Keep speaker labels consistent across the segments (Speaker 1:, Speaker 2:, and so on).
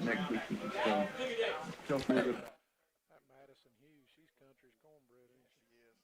Speaker 1: Next weekend. So tell us a little bit about.
Speaker 2: That Madison Hughes, she's country's cornbread, ain't she?
Speaker 3: She is.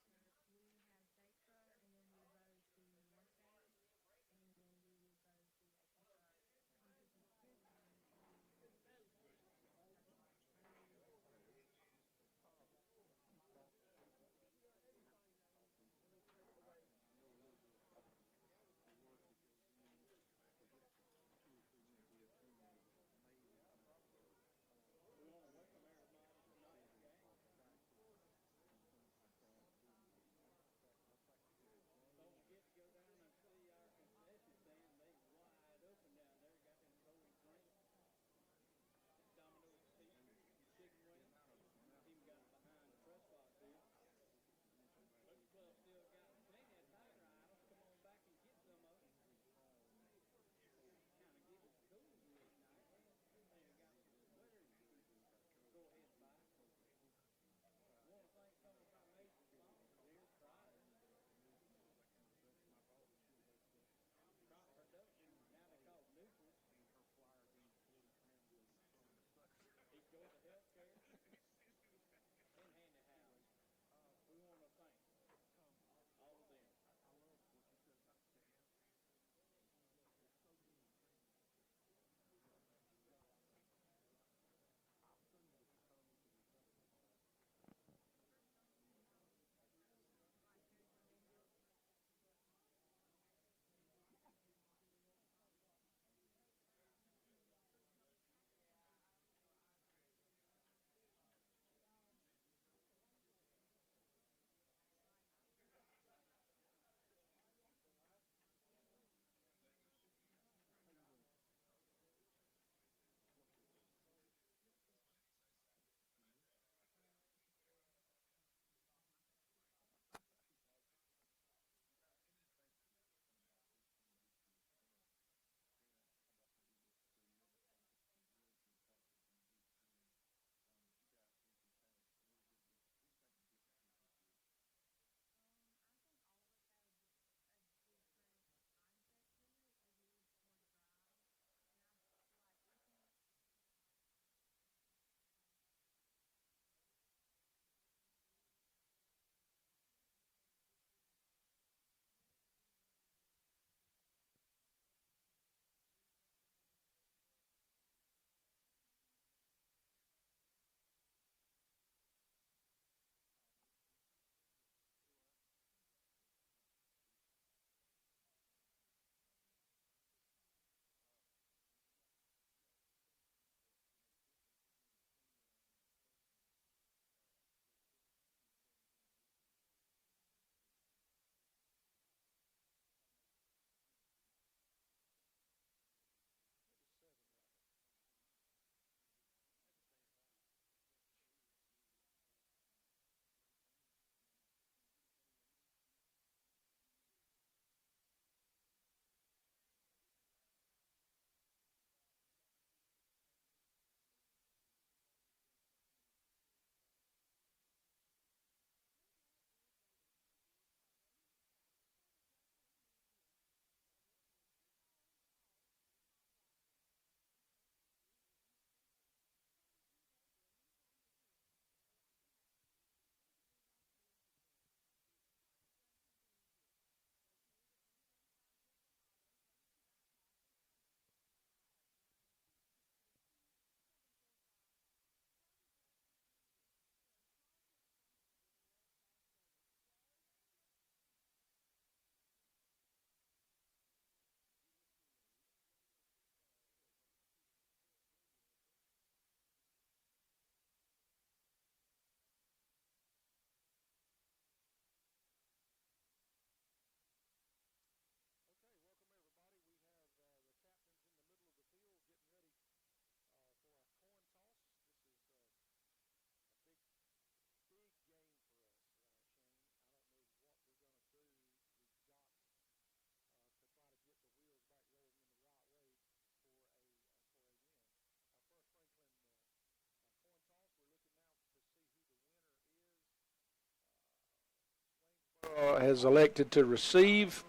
Speaker 2: has elected to receive,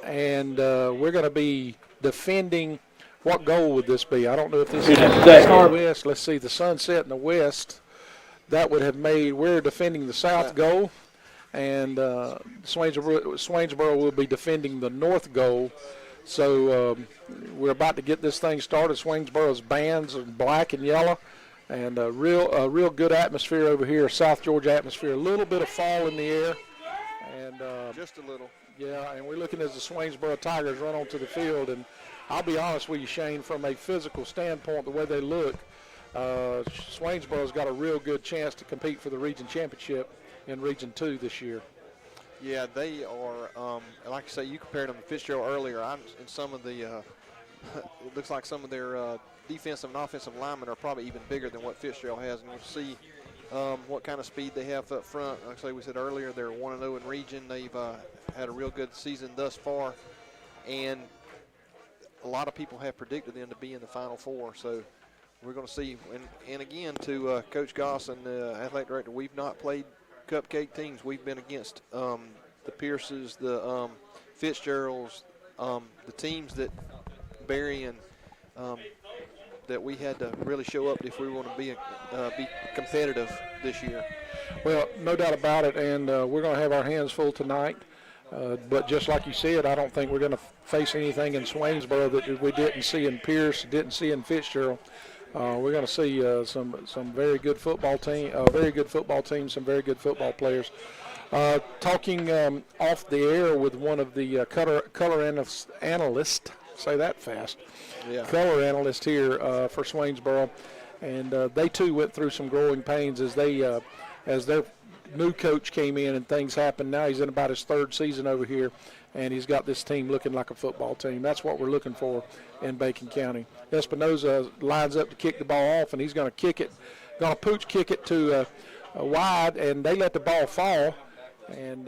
Speaker 2: and we're going to be defending. What goal would this be? I don't know if this is the west. Let's see, the sunset in the west. That would have made, we're defending the south goal, and Swainsboro will be defending the north goal. So we're about to get this thing started. Swainsboro's bands are black and yellow, and a real good atmosphere over here, South Georgia atmosphere. A little bit of fall in the air, and
Speaker 3: just a little.
Speaker 2: Yeah, and we're looking as the Swainsboro Tigers run onto the field. And I'll be honest with you, Shane, from a physical standpoint, the way they look, Swainsboro's got a real good chance to compete for the region championship in Region 2 this year.
Speaker 3: Yeah, they are, like I say, you compared them to Fitzgerald earlier. In some of the, it looks like some of their defensive and offensive linemen are probably even bigger than what Fitzgerald has. And we'll see what kind of speed they have up front. Like I say, we said earlier, they're 1-0 in region. They've had a real good season thus far. And a lot of people have predicted them to be in the Final Four. So we're going to see. And again, to Coach Goss and the athletic director, we've not played cupcake teams. We've been against the Pierces, the Fitzgeralds, the teams that Barry and that we had to really show up if we want to be competitive this year.
Speaker 2: Well, no doubt about it, and we're going to have our hands full tonight. But just like you said, I don't think we're going to face anything in Swainsboro that we didn't see in Pierce, didn't see in Fitzgerald. We're going to see some very good football team, some very good football players. Talking off the air with one of the color analysts, say that fast, color analyst here for Swainsboro, and they too went through some growing pains as their new coach came in and things happened. Now he's in about his third season over here, and he's got this team looking like a football team. That's what we're looking for in Bacon County. Espinoza lines up to kick the ball off, and he's going to kick it, pooch kick it to wide, and they let the ball fall. And,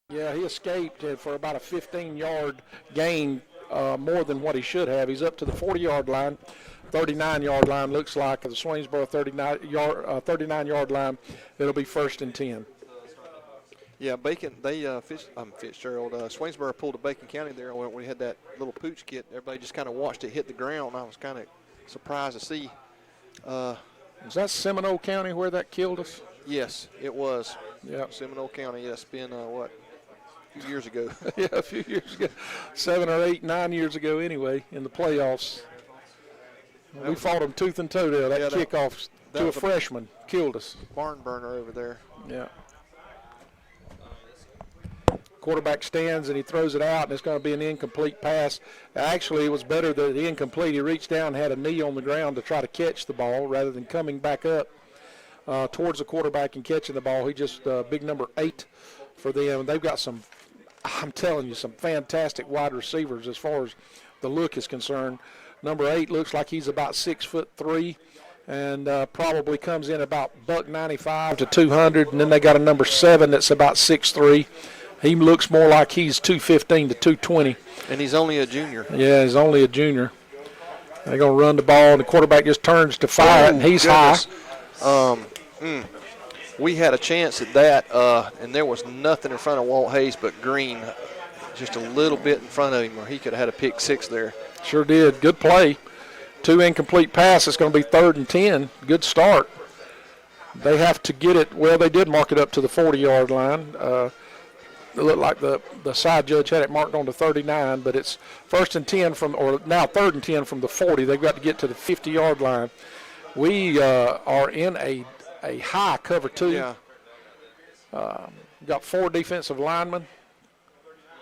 Speaker 2: yeah, he escaped for about a 15-yard gain, more than what he should have. He's up to the 40-yard line. 39-yard line looks like the Swainsboro 39-yard line. It'll be 1st and 10.
Speaker 3: Yeah, Fitzgerald, Swainsboro pulled to Bacon County there when we had that little pooch kit. Everybody just kind of watched it hit the ground. I was kind of surprised to see.
Speaker 2: Was that Seminole County where that killed us?
Speaker 3: Yes, it was.
Speaker 2: Yeah,
Speaker 3: Seminole County. It's been a few years ago.
Speaker 2: Yeah, a few years ago, 7 or 8, 9 years ago anyway, in the playoffs. We fought them tooth and toe there. That kickoff to a freshman killed us.
Speaker 3: Barn burner over there.
Speaker 2: Yeah. Quarterback stands and he throws it out, and it's going to be an incomplete pass. Actually, it was better that the incomplete. He reached down and had a knee on the ground to try to catch the ball rather than coming back up towards the quarterback and catching the ball. He just big number 8 for them. They've got some, I'm telling you, some fantastic wide receivers as far as the look is concerned. Number 8 looks like he's about 6'3", and probably comes in about $195 to 200. And then they got a number 7 that's about 6'3". He looks more like he's 215 to 220.
Speaker 3: And he's only a junior.
Speaker 2: Yeah, he's only a junior. They're going to run the ball, and the quarterback just turns to fire it, and he's
Speaker 3: goodness.
Speaker 2: High.
Speaker 3: We had a chance at that, and there was nothing in front of Walt Hayes but green, just a little bit in front of him, or he could have had a pick 6 there.
Speaker 2: Sure did. Good play. 2 incomplete passes. It's going to be 3rd and 10. Good start. They have to get it. Well, they did mark it up to the 40-yard line. It looked like the side judge had it marked on the 39, but it's 1st and 10 now 3rd and 10 from the 40. They've got to get to the 50-yard line. We are in a high cover 2.
Speaker 3: Yeah.
Speaker 2: Got 4 defensive linemen.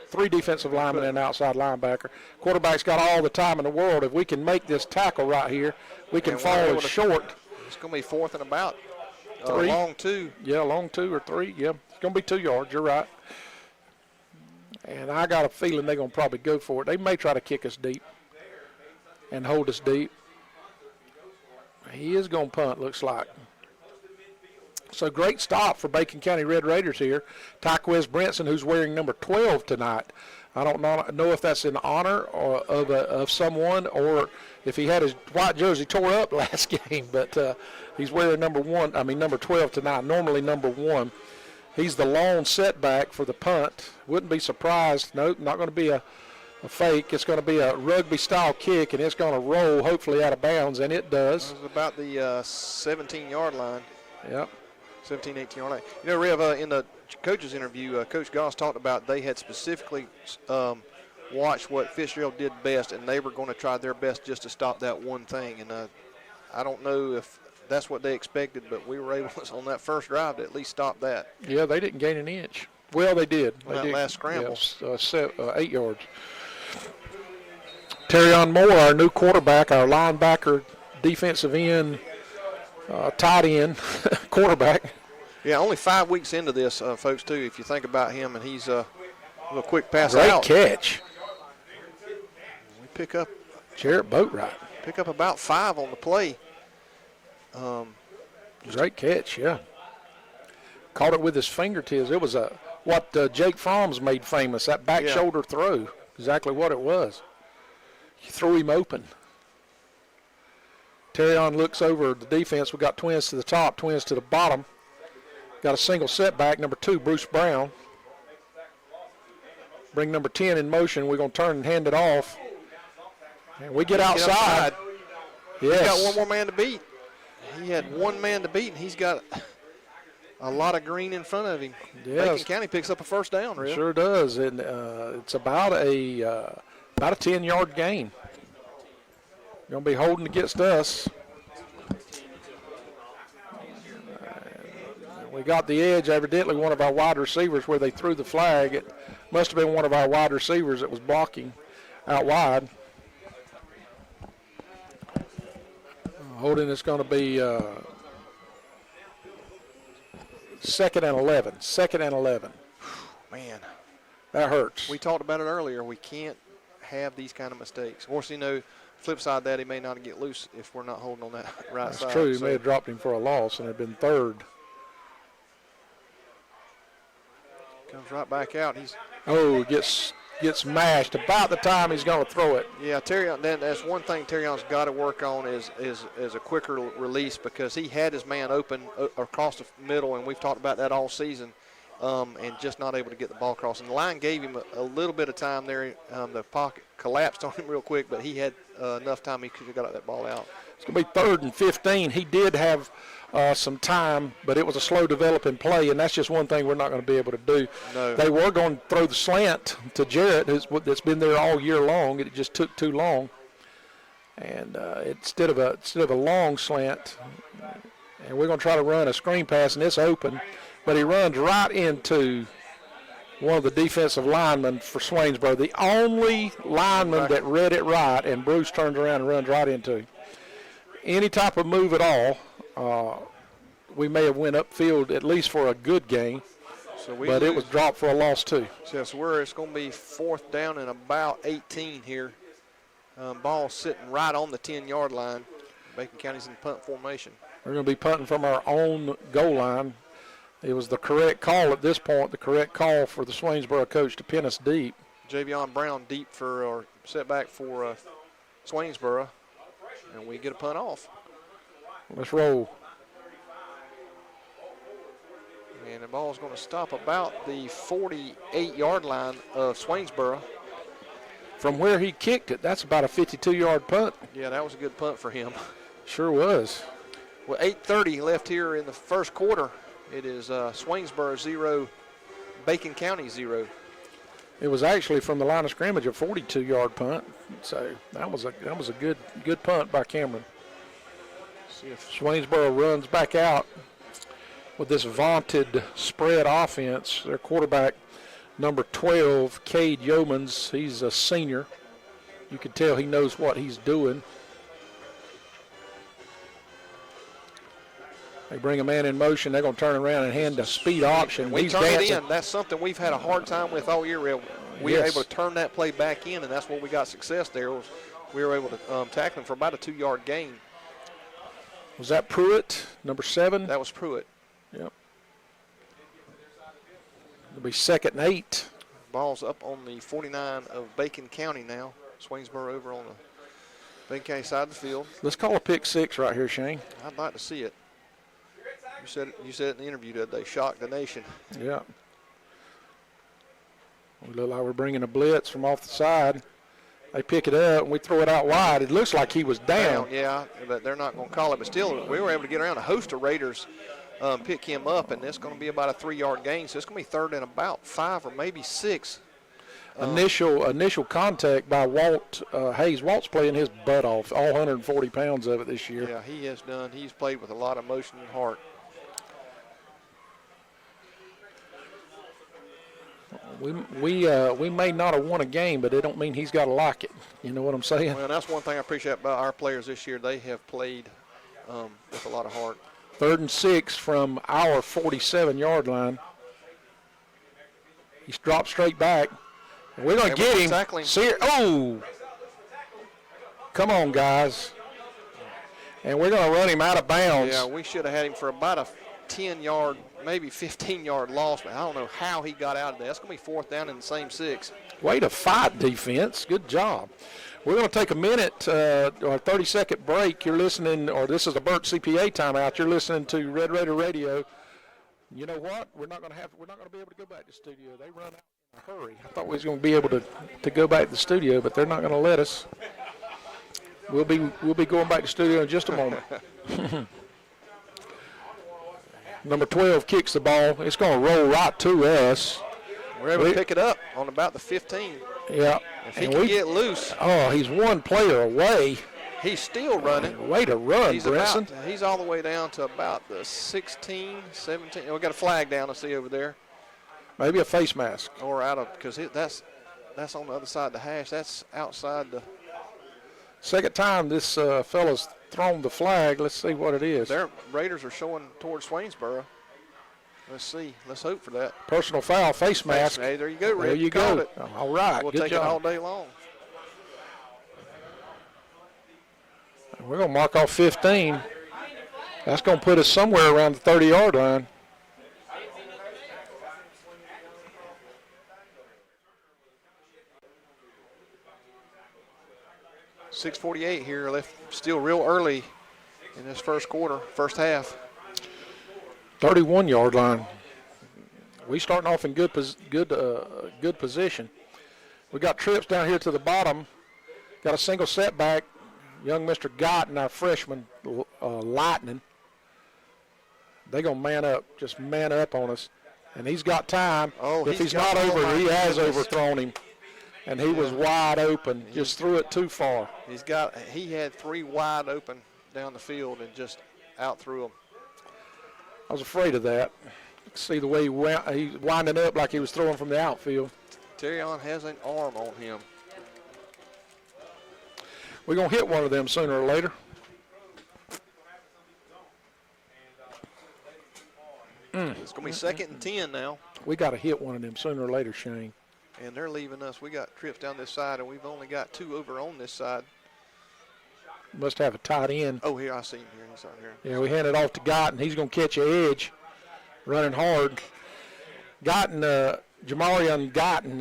Speaker 2: 3 defensive linemen and an outside linebacker. Quarterback's got all the time in the world. If we can make this tackle right here, we can fall short.
Speaker 3: It's going to be 4th and about
Speaker 2: 3.
Speaker 3: Long 2.
Speaker 2: Yeah, long 2 or 3. Yeah, it's going to be 2 yards. You're right. And I got a feeling they're going to probably go for it. They may try to kick us deep and hold us deep. He is going to punt, looks like. So great stop for Bacon County Red Raiders here. Tyquez Brinson, who's wearing number 12 tonight. I don't know if that's in honor or of someone, or if he had his white jersey tore up last game. But he's wearing number 12 tonight. Normally number 1. He's the lone setback for the punt. Wouldn't be surprised. Nope, not going to be a fake. It's going to be a rugby-style kick, and it's going to roll, hopefully, out of bounds, and it does.
Speaker 3: It was about the 17-yard line.
Speaker 2: Yep.
Speaker 3: 17, 18-yard line. You know, Rev, in the coach's interview, Coach Goss talked about they had specifically watched what Fitzgerald did best, and they were going to try their best just to stop that one thing. And I don't know if that's what they expected, but we were able on that first drive to at least stop that.
Speaker 2: Yeah, they didn't gain an inch. Well, they did.
Speaker 3: That last scramble.
Speaker 2: Yeah, 8 yards. Terrion Moore, our new quarterback, our linebacker, defensive end, tight end, quarterback.
Speaker 3: Yeah, only 5 weeks into this, folks, too, if you think about him, and he's a little quick pass out.
Speaker 2: Great catch.
Speaker 3: We pick up
Speaker 2: Jarrett Boatwright.
Speaker 3: Pick up about 5 on the play.
Speaker 2: Great catch, yeah. Caught it with his fingertips. It was what Jake Fromm's made famous, that back shoulder throw. Exactly what it was. He threw him open. Terrion looks over the defense. We got twins to the top, twins to the bottom. Got a single setback, number 2, Bruce Brown. Bring number 10 in motion. We're going to turn and hand it off. And we get outside. Yes.
Speaker 3: He's got one more man to beat. He had one man to beat, and he's got a lot of green in front of him.
Speaker 2: Yes.
Speaker 3: Bacon County picks up a first down, really.
Speaker 2: Sure does, and it's about a 10-yard gain. Going to be holding against us. We got the edge, evidently one of our wide receivers where they threw the flag. It must have been one of our wide receivers that was blocking out wide. Holding is going to be second and 11. Second and 11.
Speaker 3: Man.
Speaker 2: That hurts.
Speaker 3: We talked about it earlier. We can't have these kind of mistakes. Of course, flip side of that, he may not get loose if we're not holding on that right side.
Speaker 2: That's true. He may have dropped him for a loss and had been third.
Speaker 3: Comes right back out.
Speaker 2: Gets mashed about the time he's going to throw it.
Speaker 3: Yeah, Terrion. Then that's one thing Terrion's got to work on is a quicker release, because he had his man open across the middle, and we've talked about that all season, and just not able to get the ball across. And the line gave him a little bit of time there. The pocket collapsed on him real quick, but he had enough time he could have got that ball out.
Speaker 2: It's going to be 3rd and 15. He did have some time, but it was a slow developing play, and that's just one thing we're not going to be able to do.
Speaker 3: No.
Speaker 2: They were going to throw the slant to Jarrett, that's been there all year long. It just took too long, and instead of a long slant, and we're going to try to run a screen pass, and it's open, but he runs right into one of the defensive linemen for Swainsboro, the only lineman that read it right, and Bruce turns around and runs right into him. Any type of move at all, we may have went upfield at least for a good gain, but it was dropped for a loss too.
Speaker 3: So it's going to be 4th down and about 18 here. Ball sitting right on the 10-yard line. Bacon County's in punt formation.
Speaker 2: We're going to be punting from our own goal line. It was the correct call at this point, the correct call for the Swainsboro coach to pin us deep.
Speaker 3: Javion Brown deep or setback for Swainsboro, and we get a punt off.
Speaker 2: Let's roll.
Speaker 3: And the ball is going to stop about the 48-yard line of Swainsboro.
Speaker 2: From where he kicked it, that's about a 52-yard punt.
Speaker 3: Yeah, that was a good punt for him.
Speaker 2: Sure was.
Speaker 3: With 8:30 left here in the first quarter, it is Swainsboro 0, Bacon County 0.
Speaker 2: It was actually from the line of scrimmage a 42-yard punt, so that was a good punt by Cameron. See if Swainsboro runs back out with this vaunted spread offense. Their quarterback, number 12, Cade Yeomans, he's a senior. You can tell he knows what he's doing. They bring a man in motion. They're going to turn around and hand a speed option.
Speaker 3: We turn it in. That's something we've had a hard time with all year. We were able to turn that play back in, and that's where we got success there. We were able to tackle him for about a 2-yard gain.
Speaker 2: Was that Pruitt, number 7?
Speaker 3: That was Pruitt.
Speaker 2: Yep. It'll be 2nd and 8.
Speaker 3: Ball's up on the 49 of Bacon County now. Swainsboro over on the Bacon County side of the field.
Speaker 2: Let's call a pick 6 right here, Shane.
Speaker 3: I'd like to see it. You said it in the interview the other day, shock the nation.
Speaker 2: Yeah. We look like we're bringing a blitz from off the side. They pick it up, and we throw it out wide. It looks like he was down.
Speaker 3: Yeah, but they're not going to call it. But still, we were able to get around. A host of Raiders pick him up, and it's going to be about a 3-yard gain. So it's going to be 3rd and about 5 or maybe 6.
Speaker 2: Initial contact by Walt Hayes. Walt's playing his butt off, all 140 pounds of it this year.
Speaker 3: Yeah, he has done. He's played with a lot of emotion and heart.
Speaker 2: We may not have won a game, but it don't mean he's got to like it. You know what I'm saying?
Speaker 3: Well, that's one thing I appreciate about our players this year. They have played with a lot of heart.
Speaker 2: 3rd and 6 from our 47-yard line. He's dropped straight back. And we're going to get him.
Speaker 3: Tackling.
Speaker 2: Oh! Come on, guys. And we're going to run him out of bounds.
Speaker 3: Yeah, we should have had him for about a 10-yard, maybe 15-yard loss, but I don't know how he got out of there. That's going to be 4th down in the same 6.
Speaker 2: Way to fight, defense. Good job. We're going to take a minute or a 30-second break. You're listening, or this is a Burt CPA timeout. You're listening to Red Raider Radio. You know what? We're not going to be able to go back to the studio. They run out in a hurry. I thought we was going to be able to go back to the studio, but they're not going to let us. We'll be going back to the studio in just a moment. Number 12 kicks the ball. It's going to roll right to us.
Speaker 3: We're able to pick it up on about the 15.
Speaker 2: Yeah.
Speaker 3: If he can get loose.
Speaker 2: Oh, he's one player away.
Speaker 3: He's still running.
Speaker 2: Way to run, Brinson.
Speaker 3: He's all the way down to about the 16, 17. We got a flag down to see over there.
Speaker 2: Maybe a face mask.
Speaker 3: Or out of, because that's on the other side of the hash. That's outside the.
Speaker 2: Second time this fella's thrown the flag. Let's see what it is.
Speaker 3: Their Raiders are showing towards Swainsboro. Let's see. Let's hope for that.
Speaker 2: Personal foul, face mask.
Speaker 3: Hey, there you go, Rick.
Speaker 2: There you go.
Speaker 3: It.
Speaker 2: All right.
Speaker 3: We'll
Speaker 2: Good
Speaker 3: take
Speaker 2: job.
Speaker 3: it all day long.
Speaker 2: We're going to mark off 15. That's going to put us somewhere around the 30-yard line.
Speaker 3: .648 here, left still real early in this first quarter, first half.
Speaker 2: 31-yard line. We starting off in good position. We got trips down here to the bottom. Got a single setback. Young Mr. Gott and our freshman, Lightning. They're going to man up on us. And he's got time.
Speaker 3: Oh,
Speaker 2: if he's not over, he has overthrown him. And he was wide open, just threw it too far.
Speaker 3: He had 3 wide open down the field and just out through them.
Speaker 2: I was afraid of that. See the way he's winding up like he was throwing from the outfield.
Speaker 3: Terrion has an arm on him.
Speaker 2: We're going to hit one of them sooner or later.
Speaker 3: It's going to be 2nd and 10 now.
Speaker 2: We got to hit one of them sooner or later, Shane.
Speaker 3: And they're leaving us. We got trips down this side, and we've only got 2 over on this side.
Speaker 2: Must have a tight end.
Speaker 3: Oh, here, I see him here. He's out here.
Speaker 2: Yeah, we hand it off to Gott, and he's going to catch an edge, running hard. Jamarian Gotton,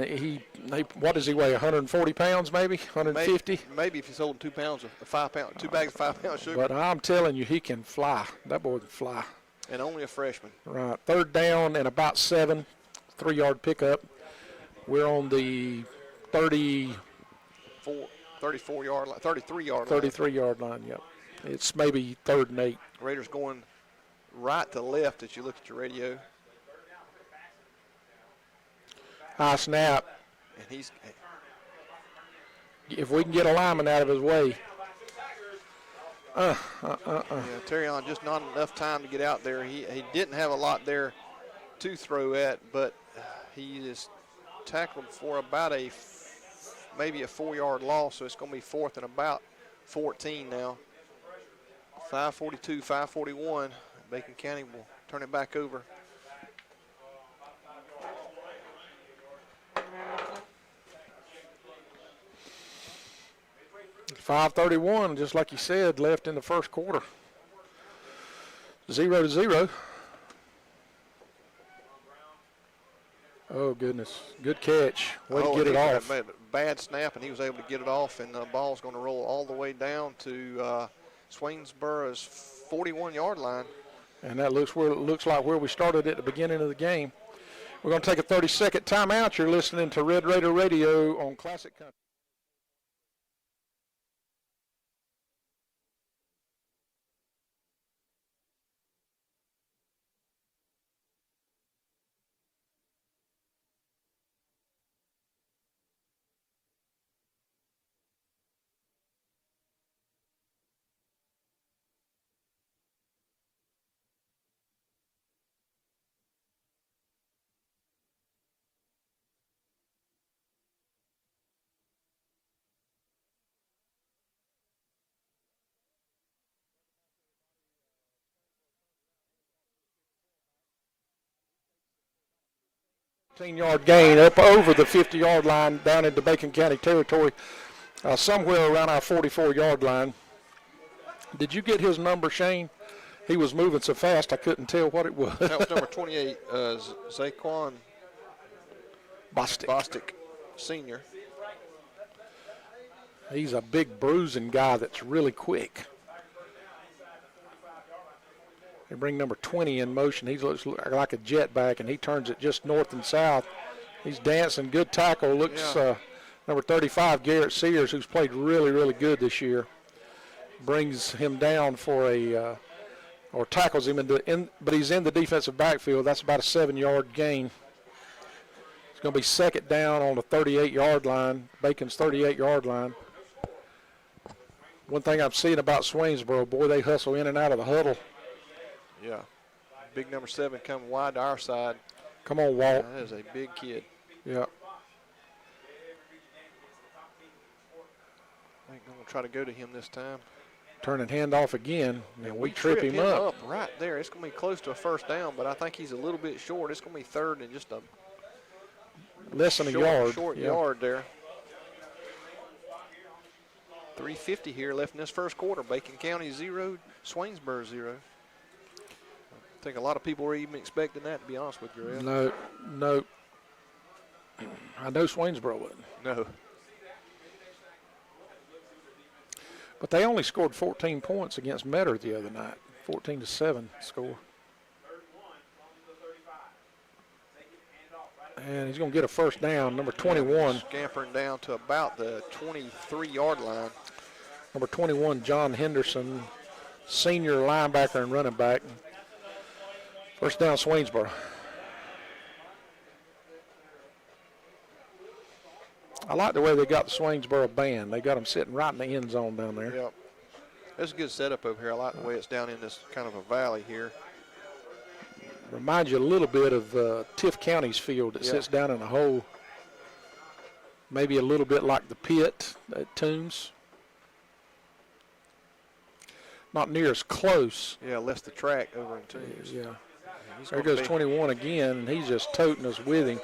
Speaker 2: what does he weigh, 140 pounds maybe, 150?
Speaker 3: Maybe if he's holding 2 pounds of 5 pounds, 2 bags of 5 pounds sugar.
Speaker 2: But I'm telling you, he can fly. That boy can fly.
Speaker 3: And only a freshman.
Speaker 2: Right, 3rd down and about 7, 3-yard pickup. We're on the
Speaker 3: 33-yard line.
Speaker 2: 33-yard line, yep. It's maybe 3rd and 8.
Speaker 3: Raiders going right to left as you look at your radio.
Speaker 2: High snap.
Speaker 3: And
Speaker 2: if we can get a lineman out of his way.
Speaker 3: Yeah, Terrion just not enough time to get out there. He didn't have a lot there to throw at, but he is tackled for about maybe a 4-yard loss, so it's going to be 4th and about 14 now. 5:42, 5:41. Bacon County will turn it back over.
Speaker 2: .531, just like you said, left in the first quarter. 0-0. Oh, goodness. Good catch. Way to get
Speaker 3: he
Speaker 2: it
Speaker 3: had
Speaker 2: off.
Speaker 3: a bad snap, and he was able to get it off, and the ball's going to roll all the way down to Swainsboro's 41-yard line.
Speaker 2: And that looks like where we started at the beginning of the game. We're going to take a 30-second timeout. You're listening to Red Raider Radio on Classic Country. Yard gain up over the 50-yard line down into Bacon County territory, somewhere around our 44-yard line. Did you get his number, Shane? He was moving so fast I couldn't tell what it was.
Speaker 3: That was number 28, Zaquan Bostic, Sr.
Speaker 2: He's a big bruising guy that's really quick. They bring number 20 in motion. He looks like a jet back, and he turns it just north and south. He's dancing. Good tackle. Looks number 35, Garrett Sears, who's played really, really good this year. Brings him down for or tackles him, but he's in the defensive backfield. That's about a 7-yard gain. It's going to be second down on the 38-yard line, Bacon's 38-yard line. One thing I'm seeing about Swainsboro, boy, they hustle in and out of the huddle.
Speaker 3: Yeah. Big number 7 coming wide to our side.
Speaker 2: Come on, Walt.
Speaker 3: That is a big kid.
Speaker 2: Yeah.
Speaker 3: I think I'm going to try to go to him this time.
Speaker 2: Turn and hand off again, and we trip him
Speaker 3: up.
Speaker 2: up.
Speaker 3: Right there. It's going to be close to a first down, but I think he's a little bit short. It's going to be third and just a
Speaker 2: less than a yard.
Speaker 3: Short yard there. 3:50 here left in this first quarter. Bacon County 0, Swainsboro 0. I think a lot of people were even expecting that, to be honest with you, Ed.
Speaker 2: No. I know Swainsboro wasn't.
Speaker 3: No.
Speaker 2: But they only scored 14 points against Metter the other night. 14-7 score. And he's going to get a first down, number 21.
Speaker 3: Scampering down to about the 23-yard line.
Speaker 2: Number 21, John Henderson, senior linebacker and running back. First down, Swainsboro. I like the way they got the Swainsboro band. They got them sitting right in the end zone down there.
Speaker 3: Yep. There's a good setup over here. I like the way it's down in this kind of a valley here.
Speaker 2: Reminds you a little bit of Tiff County's field that sits down in a hole. Maybe a little bit like the pit at Toombs. Not near as close.
Speaker 3: Yeah, less the track over in Toombs.
Speaker 2: Yeah. There goes 21 again, and he's just toting us with him.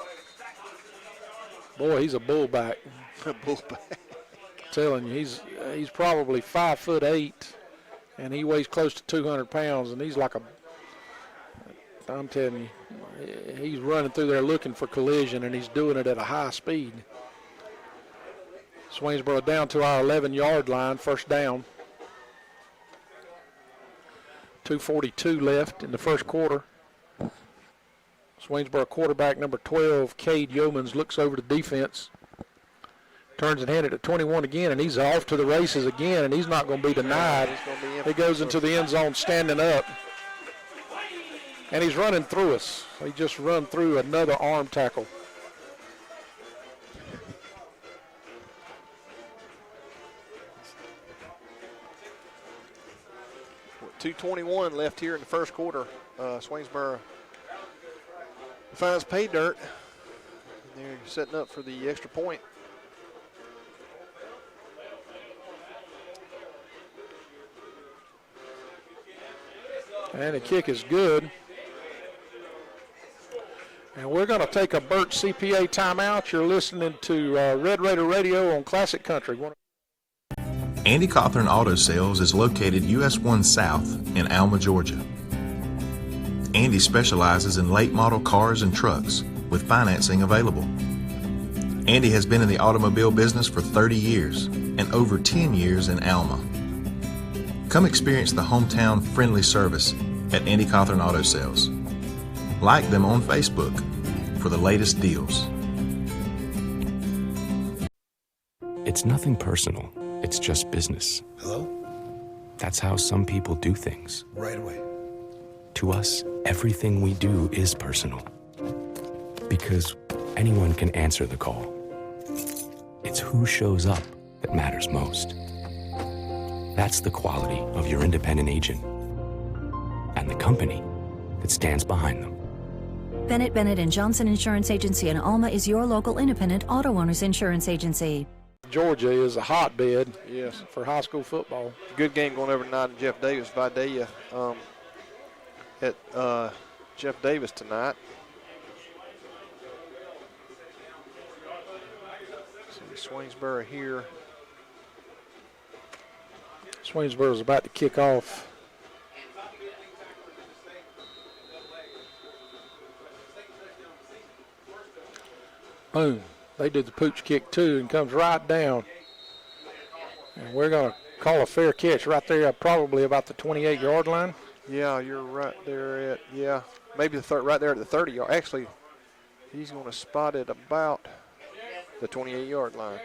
Speaker 2: Boy, he's a bullback.
Speaker 3: Bullback.
Speaker 2: Telling you, he's probably 5'8", and he weighs close to 200 pounds, and he's like I'm telling you, he's running through there looking for collision, and he's doing it at a high speed. Swainsboro down to our 11-yard line, first down. 2:42 left in the first quarter. Swainsboro quarterback number 12, Cade Yeomans, looks over the defense. Turns and hands it to 21 again, and he's off to the races again, and he's not going to be denied. He goes into the end zone standing up. And he's running through us. He just run through another arm tackle.
Speaker 3: With 2:21 left here in the first quarter. Swainsboro finds pay dirt. And they're setting up for the extra point.
Speaker 2: And the kick is good. And we're going to take a Burt CPA timeout. You're listening to Red Raider Radio on Classic Country.
Speaker 4: Andy Cawthorn Auto Sales is located US 1 South in Alma, Georgia. Andy specializes in late model cars and trucks with financing available. Andy has been in the automobile business for 30 years and over 10 years in Alma. Come experience the hometown friendly service at Andy Cawthorn Auto Sales. Like them on Facebook for the latest deals.
Speaker 5: It's nothing personal. It's just business.
Speaker 6: Hello?
Speaker 5: That's how some people do things.
Speaker 6: Right away.
Speaker 5: To us, everything we do is personal. Because anyone can answer the call. It's who shows up that matters most. That's the quality of your independent agent and the company that stands behind them.
Speaker 7: Bennett Johnson Insurance Agency in Alma is your local independent auto owners insurance agency.
Speaker 2: Georgia is a hotbed,
Speaker 3: Yes.
Speaker 2: for high school football.
Speaker 3: Good game going over tonight in Jeff Davis. Vidalia at Jeff Davis tonight. See Swainsboro here.
Speaker 2: Swainsboro is about to kick off. Boom. They did the pooch kick too and comes right down. And we're going to call a fair catch right there, probably about the 28-yard line.
Speaker 3: Yeah, you're right there at, yeah, maybe the right there at the 30-yard. Actually, he's going to spot it about the 28-yard line.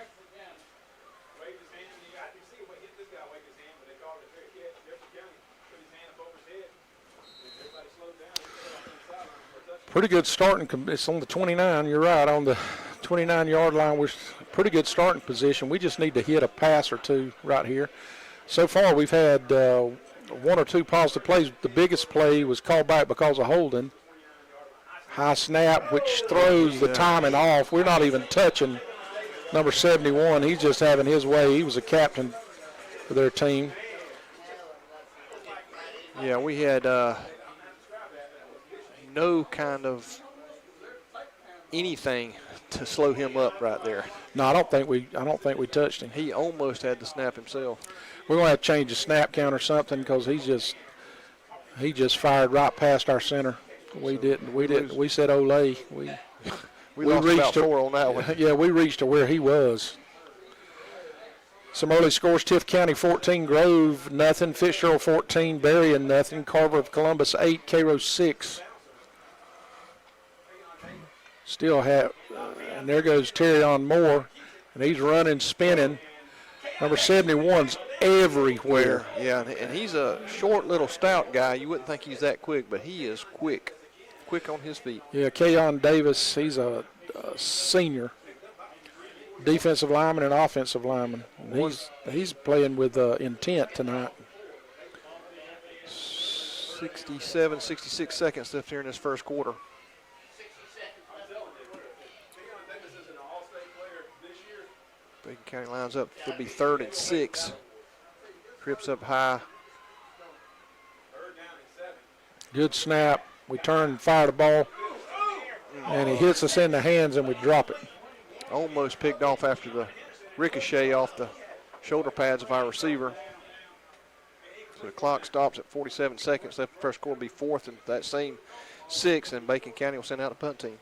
Speaker 2: Pretty good starting. It's on the 29. You're right, on the 29-yard line. We're pretty good starting position. We just need to hit a pass or two right here. So far, we've had one or two positive plays. The biggest play was called back because of holding. High snap, which throws the timing off. We're not even touching number 71. He's just having his way. He was a captain for their team.
Speaker 3: Yeah, we had no kind of anything to slow him up right there.
Speaker 2: No, I don't think we touched him.
Speaker 3: He almost had the snap himself.
Speaker 2: We're going to have to change the snap count or something because he just fired right past our center. We didn't. We said Olay.
Speaker 3: We lost about 4 on that one.
Speaker 2: Yeah, we reached to where he was. Some early scores: Tift County 14, Grove nothing, Fitzgerald 14, Berrien nothing, Carver of Columbus 8, Cairo 6. Still have, and there goes Terrion Moore, and he's running, spinning. Number 71's everywhere.
Speaker 3: Yeah, and he's a short, little, stout guy. You wouldn't think he's that quick, but he is quick on his feet.
Speaker 2: Yeah, Kayon Davis, he's a senior. Defensive lineman and offensive lineman. He's playing with intent tonight.
Speaker 3: 67, 66 seconds left here in this first quarter. Bacon County lines up. It'll be 3rd and 6. Trips up high.
Speaker 2: Good snap. We turn and fire the ball, and it hits us in the hands, and we drop it.
Speaker 3: Almost picked off after the ricochet off the shoulder pads of our receiver. So the clock stops at 47 seconds left. The first quarter will be 4th and that same 6, and Bacon County will send out a punt team.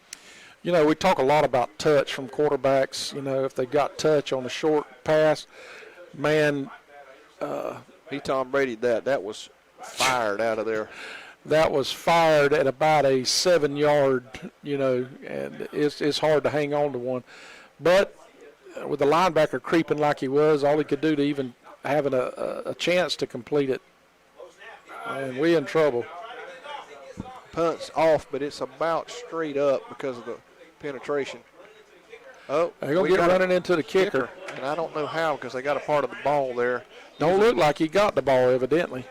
Speaker 2: You know, we talk a lot about touch from quarterbacks. You know, if they got touch on a short pass, man.
Speaker 3: He Tom Brady'd that. That was fired out of there.
Speaker 2: That was fired at about a 7-yard, you know, and it's hard to hang on to one. But with the linebacker creeping like he was, all he could do to even having a chance to complete it, and we in trouble.
Speaker 3: Punt's off, but it's about straight up because of the penetration. Oh,
Speaker 2: they're going to get running into the kicker.
Speaker 3: And I don't know how because they got a part of the ball there.
Speaker 2: Don't look like he got the ball, evidently.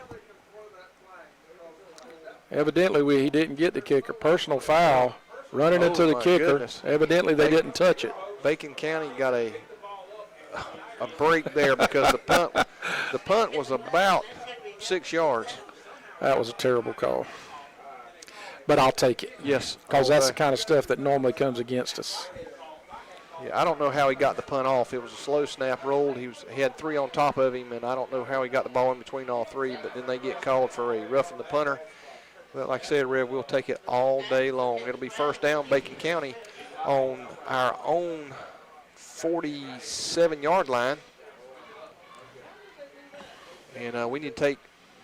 Speaker 2: Evidently, he didn't get the kicker. Personal foul, running into the kicker.
Speaker 3: Goodness.
Speaker 2: Evidently, they didn't touch it.
Speaker 3: Bacon County got a break there because the punt was about 6 yards.
Speaker 2: That was a terrible call. But I'll take it.
Speaker 3: Yes.
Speaker 2: Because that's the kind of stuff that normally comes against us.
Speaker 3: Yeah, I don't know how he got the punt off. It was a slow snap, rolled. He had 3 on top of him, and I don't know how he got the ball in between all 3, but then they get called for a roughing the punter. Well, like I said, Rev, we'll take it all day long. It'll be first down, Bacon County, on our own 47-yard line. And we need to take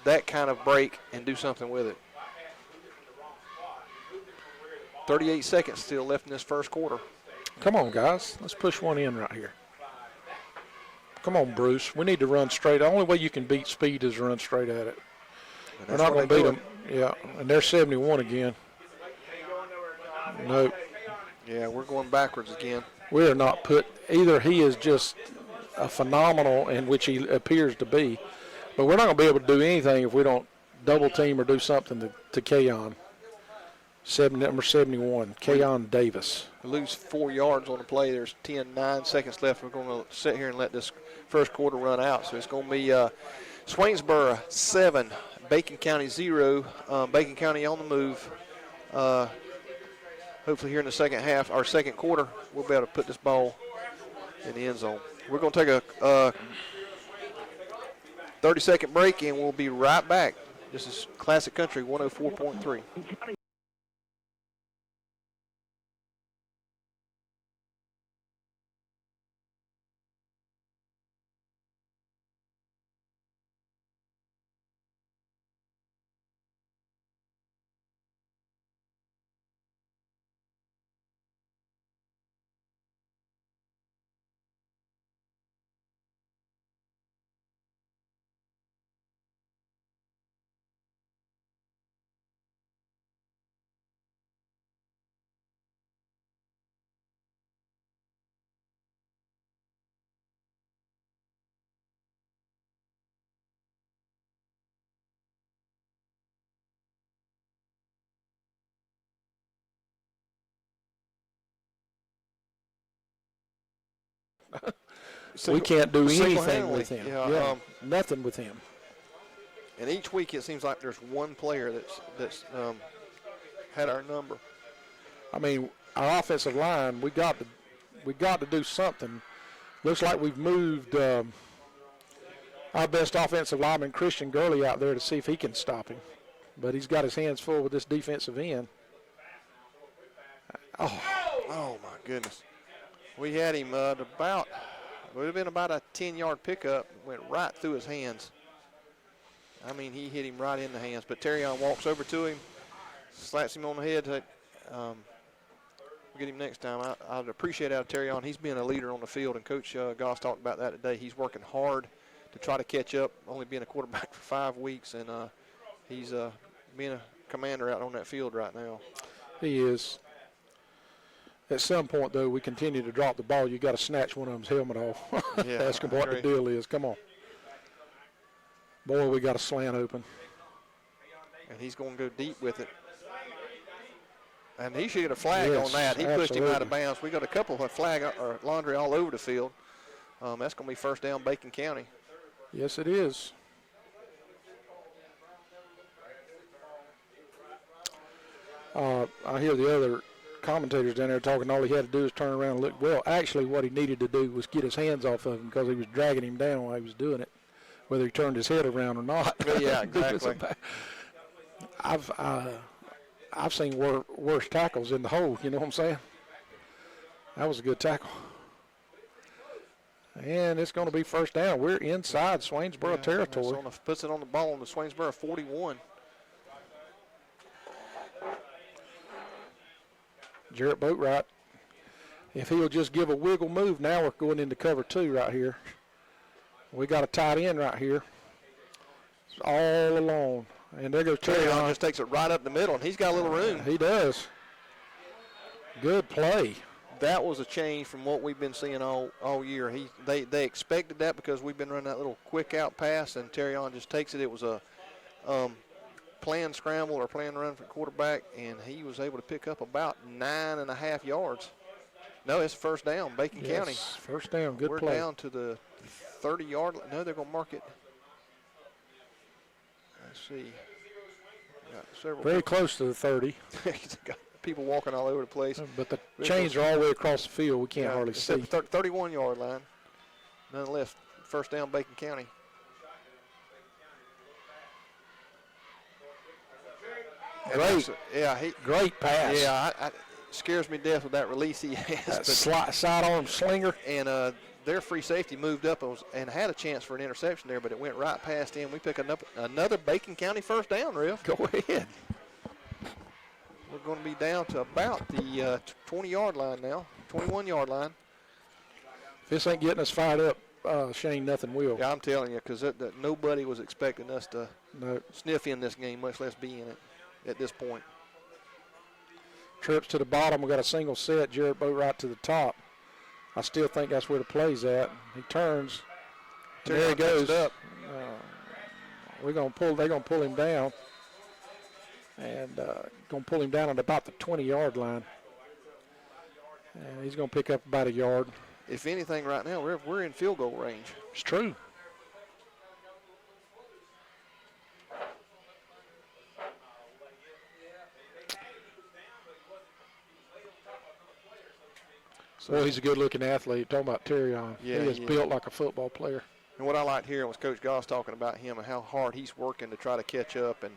Speaker 3: that kind of break and do something with it. 38 seconds still left in this first quarter.
Speaker 2: Come on, guys. Let's push one in right here. Come on, Bruce. We need to run straight. The only way you can beat speed is to run straight at it. We're not going to beat them. Yeah, and they're 71 again. Nope.
Speaker 3: Yeah, we're going backwards again.
Speaker 2: We are not put. Either he is just a phenomenal, in which he appears to be, but we're not going to be able to do anything if we don't double team or do something to Kayon. Number 71, Kayon Davis.
Speaker 3: We lose 4 yards on the play. There's 9 seconds left. We're going to sit here and let this first quarter run out. So it's going to be Swainsboro 7, Bacon County 0. Bacon County on the move. Hopefully here in the second half, our second quarter, we'll be able to put this ball in the end zone. We're going to take a 30-second break, and we'll be right back. This is Classic Country 104.3.
Speaker 2: We can't do anything with him.
Speaker 3: Yeah,
Speaker 2: nothing with him.
Speaker 3: And each week it seems like there's one player that's had our number.
Speaker 2: I mean, our offensive line, we got to do something. Looks like we've moved our best offensive lineman, Christian Gurley, out there to see if he can stop him. But he's got his hands full with this defensive end.
Speaker 3: Oh my goodness. We had him it would have been about a 10-yard pickup, went right through his hands. I mean, he hit him right in the hands. But Terrion walks over to him, slaps him on the head. We'll get him next time. I'd appreciate out of Terrion. He's been a leader on the field, and Coach Goss talked about that today. He's working hard to try to catch up, only being a quarterback for 5 weeks, and he's being a commander out on that field right now.
Speaker 2: He is. At some point, though, we continue to drop the ball. You got to snatch one of them's helmet off.
Speaker 3: Yeah,
Speaker 2: ask him what the deal is. Come on. Boy, we got a slant open.
Speaker 3: And he's going to go deep with it. And he should get a flag
Speaker 2: Yes,
Speaker 3: on that. He pushed him
Speaker 2: absolutely.
Speaker 3: out of bounds. We got a couple of flag or laundry all over the field. That's going to be first down, Bacon County.
Speaker 2: Yes, it is. I hear the other commentators down there talking all he had to do is turn around and look. Well, actually what he needed to do was get his hands off of him because he was dragging him down while he was doing it, whether he turned his head around or not.
Speaker 3: Yeah, exactly.
Speaker 2: I've seen worse tackles in the hole, you know what I'm saying? That was a good tackle. And it's going to be first down. We're inside Swainsboro territory.
Speaker 3: Puts it on the ball on the Swainsboro 41.
Speaker 2: Jarrett Boatwright, if he'll just give a wiggle move, now we're going into cover 2 right here. We got a tight end right here. It's all alone. And there goes
Speaker 3: Terrion just takes it right up the middle, and he's got a little room.
Speaker 2: He does. Good play.
Speaker 3: That was a change from what we've been seeing all year. They expected that because we've been running that little quick out pass, and Terrion just takes it. It was a planned scramble or planned run for quarterback, and he was able to pick up about 9.5 yards. No, it's first down, Bacon County.
Speaker 2: First down, good play.
Speaker 3: We're down to the 30-yard line. No, they're going to mark it. Let's see. Got several
Speaker 2: Very close to the 30.
Speaker 3: got people walking all over the place.
Speaker 2: But the chains are all the way across the field. We can't hardly see.
Speaker 3: 31-yard line. Nonetheless, first down, Bacon County.
Speaker 2: Great pass.
Speaker 3: Yeah, scares me to death with that release he has.
Speaker 2: Sidearm slinger.
Speaker 3: And their free safety moved up and had a chance for an interception there, but it went right past him. We pick up another Bacon County first down, Riff.
Speaker 2: Go ahead.
Speaker 3: We're going to be down to about the 20-yard line now, 21-yard line.
Speaker 2: If this ain't getting us fired up, Shane, nothing will.
Speaker 3: Yeah, I'm telling you, because nobody was expecting us to sniff in this game, much less be in it at this point.
Speaker 2: Trips to the bottom. We got a single set. Jared Boat right to the top. I still think that's where the play's at. He turns. There he goes.
Speaker 3: Up.
Speaker 2: They're gonna pull him down, and gonna pull him down at about the 20-yard line. And he's gonna pick up about a yard.
Speaker 3: If anything, right now we're in field goal range.
Speaker 2: It's true. Well, he's a good-looking athlete. Talking about Terrion.
Speaker 3: Yeah,
Speaker 2: he is built like a football player.
Speaker 3: And what I liked hearing was Coach Goss talking about him and how hard he's working to try to catch up and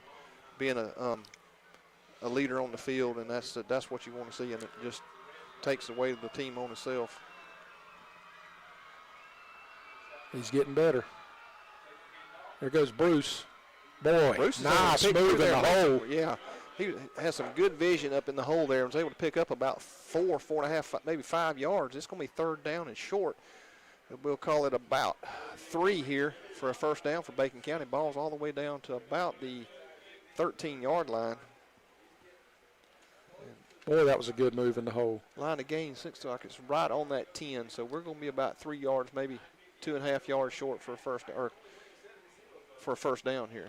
Speaker 3: being a leader on the field, and that's what you want to see, and it just takes the weight of the team on itself.
Speaker 2: He's getting better. There goes Bruce. Boy,
Speaker 3: Bruce
Speaker 2: nice move in the hole.
Speaker 3: Yeah, he has some good vision up in the hole there and was able to pick up about 4.5, maybe 5 yards. It's going to be third down and short. We'll call it about 3 here for a first down for Bacon County. Ball's all the way down to about the 13-yard line.
Speaker 2: Boy, that was a good move in the hole.
Speaker 3: Line of gain, 6 o'clock. It's right on that 10, so we're going to be about 3 yards, maybe 2.5 yards short for a first down here.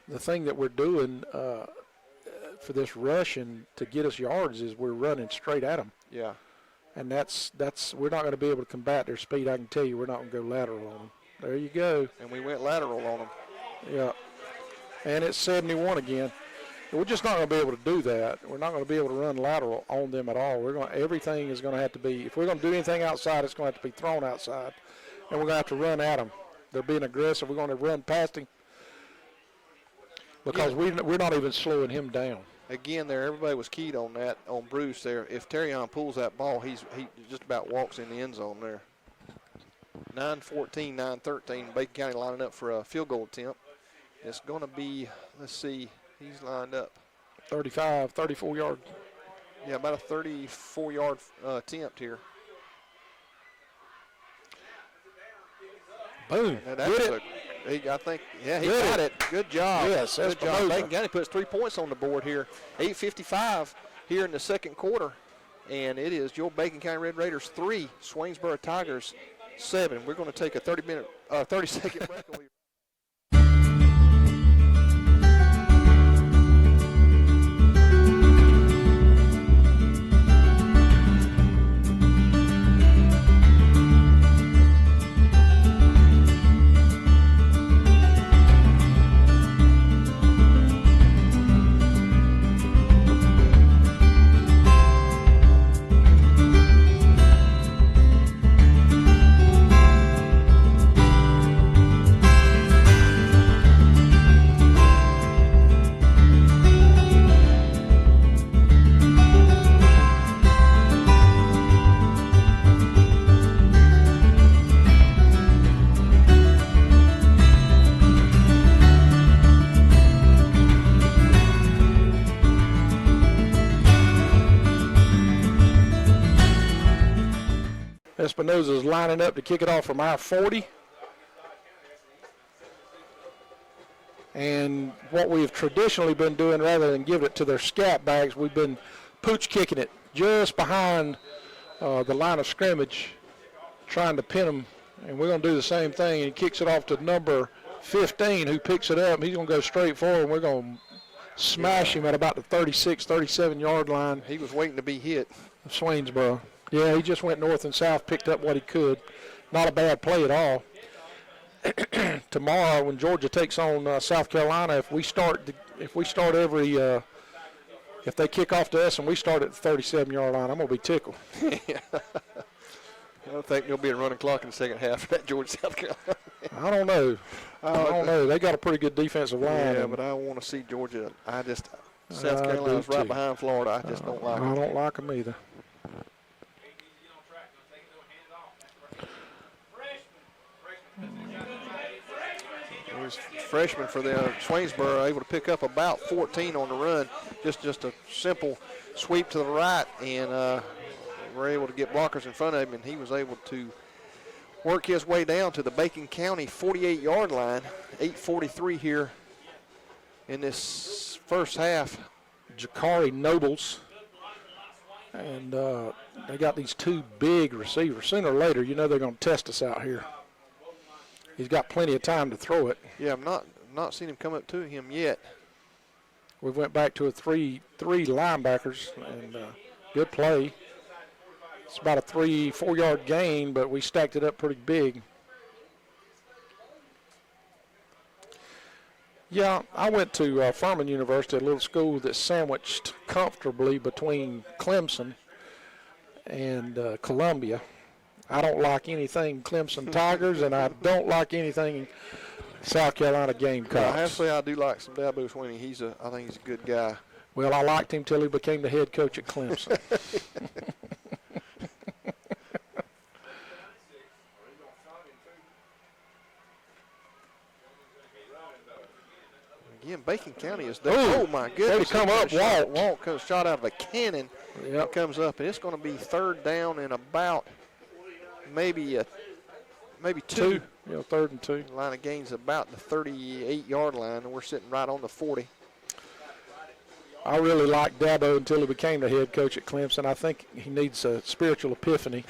Speaker 2: The thing that we're doing for this rushing to get us yards is we're running straight at them.
Speaker 3: Yeah.
Speaker 2: And that's we're not going to be able to combat their speed. I can tell you, we're not going to go lateral on them. There you go.
Speaker 3: And we went lateral on them.
Speaker 2: Yeah. And it's 71 again. We're just not going to be able to do that. We're not going to be able to run lateral on them at all. Everything is going to have to be, if we're going to do anything outside, it's going to have to be thrown outside. And we're going to have to run at them. They're being aggressive. We're going to run past him because we're not even slowing him down.
Speaker 3: Again, there, everybody was keyed on that, on Bruce there. If Terrion pulls that ball, he just about walks in the end zone there. 9-14, 9-13, Bacon County lining up for a field goal attempt. It's going to be, let's see, he's lined up.
Speaker 2: 34 yard.
Speaker 3: Yeah, about a 34-yard attempt here.
Speaker 2: Boom.
Speaker 3: He got it. Good job.
Speaker 2: Yes,
Speaker 3: good job. Bacon County puts 3 points on the board here. 8:55 here in the second quarter. And it is your Bacon County Red Raiders 3, Swainsboro Tigers 7. We're going to take a 30-second break.
Speaker 2: Espinosa's lining up to kick it off from our 40. And what we've traditionally been doing, rather than give it to their scat bags, we've been pooch kicking it just behind the line of scrimmage, trying to pin them. And we're going to do the same thing. He kicks it off to number 15, who picks it up. And he's going to go straight forward, and we're going to smash him at about the 36, 37-yard line.
Speaker 3: He was waiting to be hit.
Speaker 2: Of Swainsboro. Yeah, he just went north and south, picked up what he could. Not a bad play at all. Tomorrow, when Georgia takes on South Carolina, if they kick off to us and we start at the 37-yard line, I'm gonna be tickled.
Speaker 3: I don't think there'll be a running clock in the second half for that Georgia South Carolina.
Speaker 2: I don't know. They got a pretty good defensive line.
Speaker 3: Yeah, but I want to see Georgia. South Carolina's right behind Florida. I just don't like them.
Speaker 2: I don't like them either.
Speaker 3: There's freshman for the Swainsboro able to pick up about 14 on the run. Just a simple sweep to the right, and we're able to get blockers in front of him, and he was able to work his way down to the Bacon County 48-yard line. 8:43 here in this first half.
Speaker 2: Jakari Nobles, and they got these two big receivers. Sooner or later, you know they're going to test us out here. He's got plenty of time to throw it.
Speaker 3: Yeah, I'm not seen him come up to him yet.
Speaker 2: We went back to a three linebackers, and good play. It's about a 3-4 yard gain, but we stacked it up pretty big. Yeah, I went to Furman University, a little school that's sandwiched comfortably between Clemson and Columbia. I don't like anything Clemson Tigers, and I don't like anything South Carolina Gamecocks.
Speaker 3: Actually, I do like some Dabo Swinney. I think he's a good guy.
Speaker 2: Well, I liked him till he became the head coach at Clemson.
Speaker 3: Again, Bacon County is there. Oh my goodness.
Speaker 2: They come up,
Speaker 3: Walt comes shot out of a cannon.
Speaker 2: Yep.
Speaker 3: It comes up, and it's going to be third down and about maybe two.
Speaker 2: Yeah, 3rd and 2.
Speaker 3: Line of gains about the 38-yard line, and we're sitting right on the 40.
Speaker 2: I really liked Dabo until he became the head coach at Clemson. I think he needs a spiritual epiphany.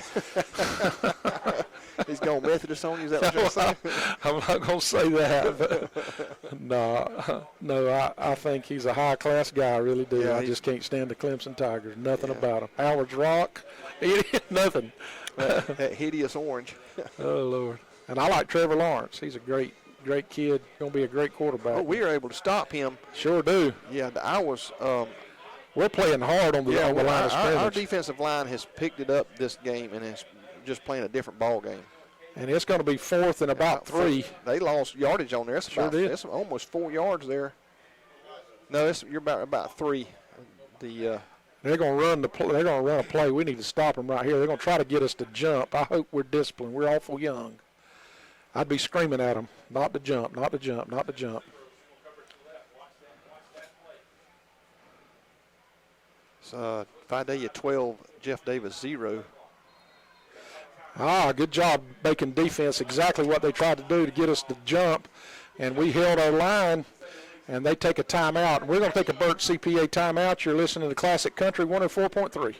Speaker 3: He's going Methodist on you, is that what you're saying?
Speaker 2: I'm not going to say that. But no, I think he's a high-class guy. I really do.
Speaker 3: Yeah,
Speaker 2: I just can't stand the Clemson Tigers. Nothing about them. Howard's Rock, nothing.
Speaker 3: That hideous orange.
Speaker 2: Oh, Lord. And I like Trevor Lawrence. He's a great kid. Going to be a great quarterback.
Speaker 3: Oh, we were able to stop him.
Speaker 2: Sure do.
Speaker 3: Yeah, I was.
Speaker 2: We're playing hard on the line of scrimmage.
Speaker 3: Our defensive line has picked it up this game and is just playing a different ball game.
Speaker 2: And it's going to be 4th and about 3.
Speaker 3: They lost yardage on there. It's almost 4 yards there. No, you're about 3.
Speaker 2: They're going to run a play. We need to stop them right here. They're going to try to get us to jump. I hope we're disciplined. We're awful young. I'd be screaming at them, not to jump, not to jump, not to jump.
Speaker 3: So Fidelia 12, Jeff Davis 0.
Speaker 2: Good job making defense exactly what they tried to do to get us to jump, and we held our line, and they take a timeout. We're going to take a Burt CPA timeout. You're listening to Classic Country 104.3.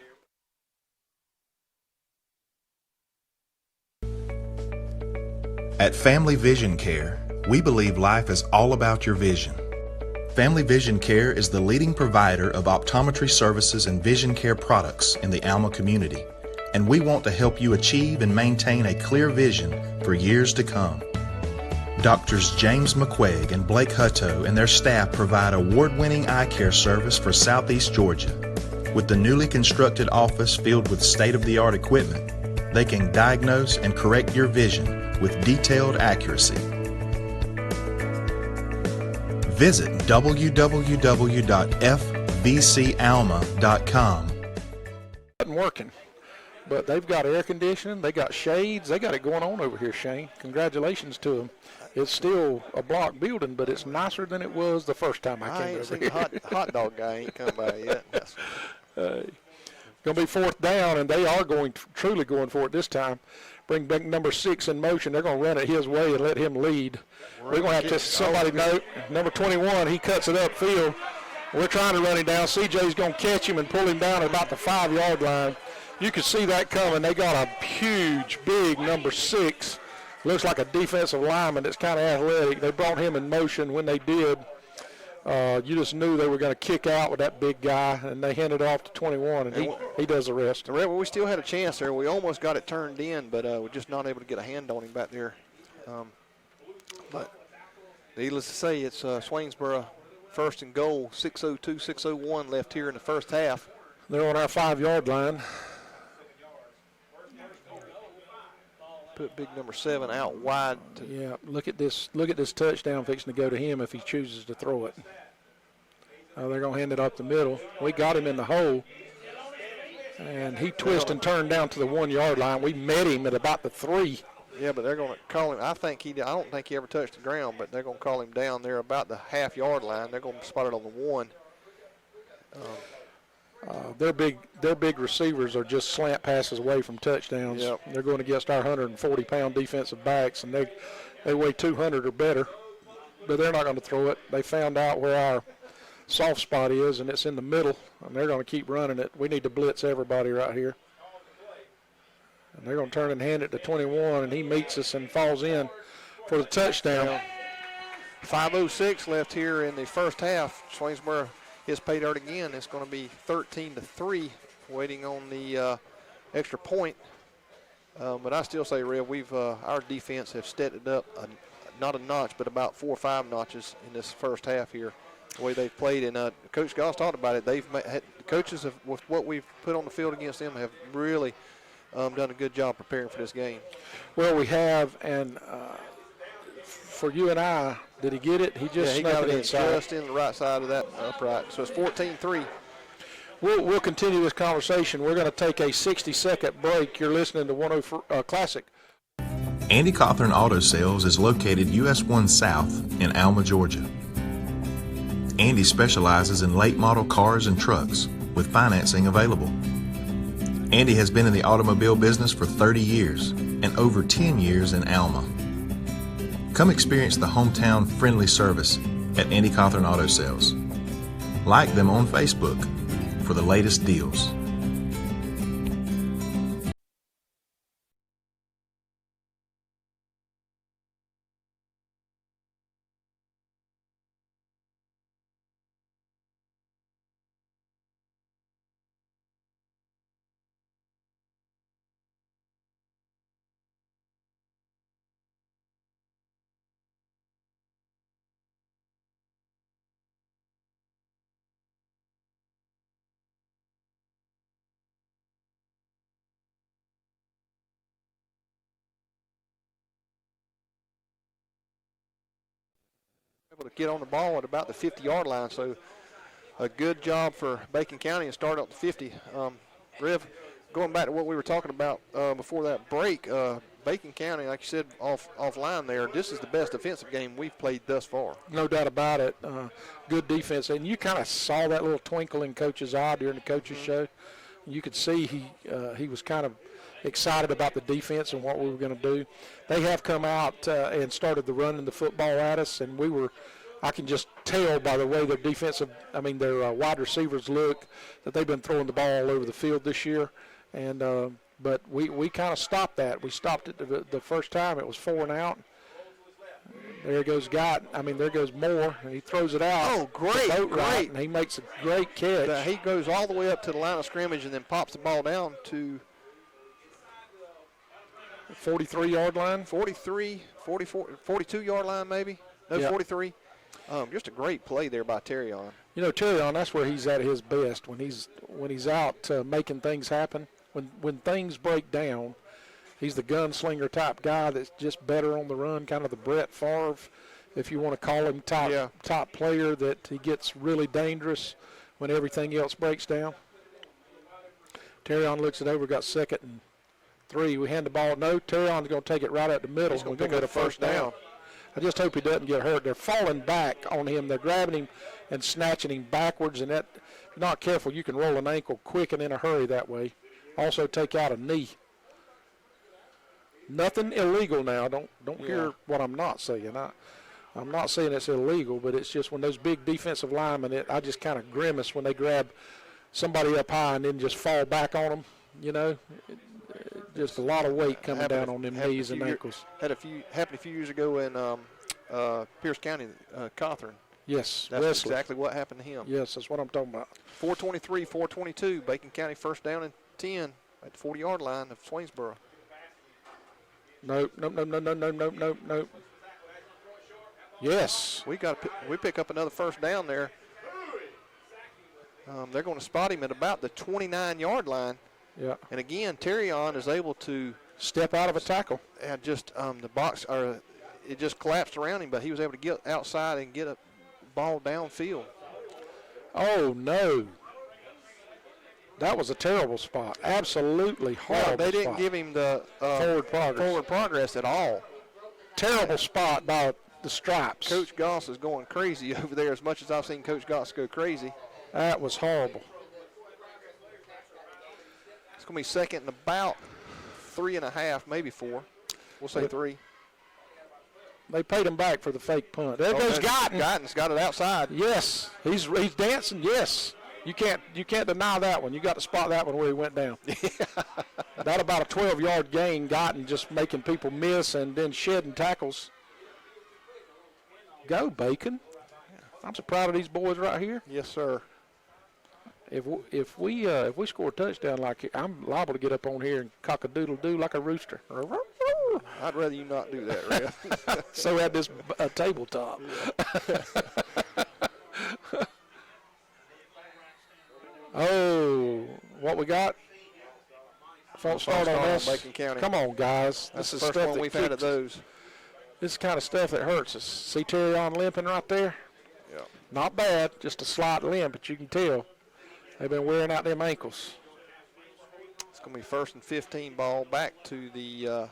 Speaker 4: At Family Vision Care, we believe life is all about your vision. Family Vision Care is the leading provider of optometry services and vision care products in the Alma community, and we want to help you achieve and maintain a clear vision for years to come. Doctors James McQuaig and Blake Hutto and their staff provide award-winning eye care service for Southeast Georgia. With the newly constructed office filled with state-of-the-art equipment, they can diagnose and correct your vision with detailed accuracy. Visit www.fvcalma.com.
Speaker 2: Wasn't working, but they've got air conditioning, they got shades, they got it going on over here, Shane. Congratulations to them. It's still a block building, but it's nicer than it was the first time I came over here.
Speaker 3: Hot dog guy ain't come by yet.
Speaker 2: Going to be 4th down, and they are truly going for it this time. Bring back number 6 in motion. They're going to run it his way and let him lead. We're going to have to somebody note. Number 21, he cuts it upfield. We're trying to run him down. CJ's going to catch him and pull him down at about the 5-yard line. You can see that coming. They got a huge, big number 6. Looks like a defensive lineman that's kind of athletic. They brought him in motion. When they did, you just knew they were going to kick out with that big guy, and they handed it off to 21, and he does the rest.
Speaker 3: We still had a chance there. We almost got it turned in, but we're just not able to get a hand on him back there. But needless to say, it's Swainsboro 1st and goal, 6:02, 6:01 left here in the first half.
Speaker 2: They're on our 5-yard line.
Speaker 3: Put big number 7 out wide.
Speaker 2: Yeah, look at this touchdown fixing to go to him if he chooses to throw it. They're going to hand it up the middle. We got him in the hole, and he twisted and turned down to the 1 yard line. We met him at about the 3.
Speaker 3: Yeah, but they're going to call him. I don't think he ever touched the ground, but they're going to call him down there about the half-yard line. They're going to spot it on the 1.
Speaker 2: Their big receivers are just slant passes away from touchdowns.
Speaker 3: Yep.
Speaker 2: They're going against our 140-pound defensive backs, and they weigh 200 or better, but they're not going to throw it. They found out where our soft spot is, and it's in the middle, and they're going to keep running it. We need to blitz everybody right here. And they're going to turn and hand it to 21, and he meets us and falls in for the touchdown.
Speaker 3: 5:06 left here in the first half. Swainsboro is pay dirt again. It's going to be 13-3, waiting on the extra point. But I still say, Rev, our defense have stepped it up, not a notch, but about 4 or 5 notches in this first half here, the way they've played. And Coach Goss talked about it. The coaches, with what we've put on the field against them, have really done a good job preparing for this game.
Speaker 2: Well, we have, and for you and I, did he get it? He just
Speaker 3: he
Speaker 2: snuck
Speaker 3: got
Speaker 2: it
Speaker 3: it
Speaker 2: inside.
Speaker 3: just in the right side of that upright. So it's 14-3.
Speaker 2: We'll continue this conversation. We're going to take a 60-second break. You're listening to 104 Classic.
Speaker 4: Andy Cawthorn Auto Sales is located US 1 South in Alma, Georgia. Andy specializes in late model cars and trucks with financing available. Andy has been in the automobile business for 30 years and over 10 years in Alma. Come experience the hometown friendly service at Andy Cawthorn Auto Sales. Like them on Facebook for the latest deals.
Speaker 3: Able to get on the ball at about the 50-yard line, so a good job for Bacon County and start up the 50. Rev, going back to what we were talking about before that break, Bacon County, like you said offline there, this is the best defensive game we've played thus far.
Speaker 2: No doubt about it. Good defense, and you kind of saw that little twinkle in Coach's eye during the coaches show. You could see he was kind of excited about the defense and what we were going to do. They have come out and started the running the football at us, and I can just tell by the way their wide receivers look that they've been throwing the ball all over the field this year. And but we kind of stopped that. We stopped it the first time. It was 4 and out. There goes there goes Moore, and he throws it out.
Speaker 3: Oh, great.
Speaker 2: And he makes a great catch.
Speaker 3: He goes all the way up to the line of scrimmage and then pops the ball down to
Speaker 2: 43-yard line.
Speaker 3: 43, 44, 42-yard line maybe. No,
Speaker 2: Yeah.
Speaker 3: 43. Just a great play there by Terrion.
Speaker 2: You know, Terrion, that's where he's at his best, when he's out making things happen. When things break down, he's the gunslinger type guy that's just better on the run, kind of the Brett Favre, if you want to call him, top player, that he gets really dangerous when everything else breaks down. Terrion looks it over, got 2nd and 3. We hand the ball. No, Terrion's going to take it right up the middle.
Speaker 3: He's going to get a first down.
Speaker 2: I just hope he doesn't get hurt. They're falling back on him. They're grabbing him and snatching him backwards, and that, if you're not careful, you can roll an ankle quick and in a hurry that way. Also take out a knee. Nothing illegal now. Don't hear what I'm not saying. I'm not saying it's illegal, but it's just when those big defensive linemen, I just kind of grimace when they grab somebody up high and then just fall back on them, you know. Just a lot of weight coming down on them knees and ankles.
Speaker 3: Happened a few years ago in Pierce County, Cawthorn.
Speaker 2: Yes,
Speaker 3: That's
Speaker 2: Wesley.
Speaker 3: exactly what happened to him.
Speaker 2: Yes, that's what I'm talking about.
Speaker 3: 4:23, 4:22, Bacon County first down and 10 at the 40-yard line of Swainsboro.
Speaker 2: Nope. Yes.
Speaker 3: We pick up another first down there. They're going to spot him at about the 29-yard line.
Speaker 2: Yeah.
Speaker 3: And again, Terrion is able to
Speaker 2: step out of a tackle.
Speaker 3: And just the box, it just collapsed around him, but he was able to get outside and get a ball downfield.
Speaker 2: Oh, no. That was a terrible spot. Absolutely horrible
Speaker 3: They didn't
Speaker 2: spot.
Speaker 3: give him the
Speaker 2: Forward progress.
Speaker 3: at all.
Speaker 2: Terrible spot by the stripes.
Speaker 3: Coach Goss is going crazy over there as much as I've seen Coach Goss go crazy.
Speaker 2: That was horrible.
Speaker 3: It's going to be second and about 3.5, maybe 4. We'll say 3.
Speaker 2: They paid him back for the fake punt. There goes Guyton.
Speaker 3: Guyton's got it outside.
Speaker 2: Yes, he's dancing. Yes, you can't deny that one. You got to spot that one where he went down. That about a 12-yard gain. Guyton just making people miss and then shedding tackles. Go Bacon! I'm so proud of these boys right here.
Speaker 3: Yes, sir.
Speaker 2: If we score a touchdown like it, I'm liable to get up on here and cock-a-doodle-doo like a rooster.
Speaker 3: I'd rather you not do that, Red.
Speaker 2: So at this tabletop. Oh, what we got? False start on us.
Speaker 3: Bacon County.
Speaker 2: Come on, guys.
Speaker 3: That's
Speaker 2: This
Speaker 3: the
Speaker 2: is
Speaker 3: first
Speaker 2: stuff
Speaker 3: one
Speaker 2: that
Speaker 3: we've had of
Speaker 2: kicks us.
Speaker 3: those.
Speaker 2: This is the kind of stuff that hurts us. See Terry on limping right there?
Speaker 3: Yeah.
Speaker 2: Not bad, just a slight limp, but you can tell they've been wearing out them ankles.
Speaker 3: It's going to be 1st and 15 ball back to the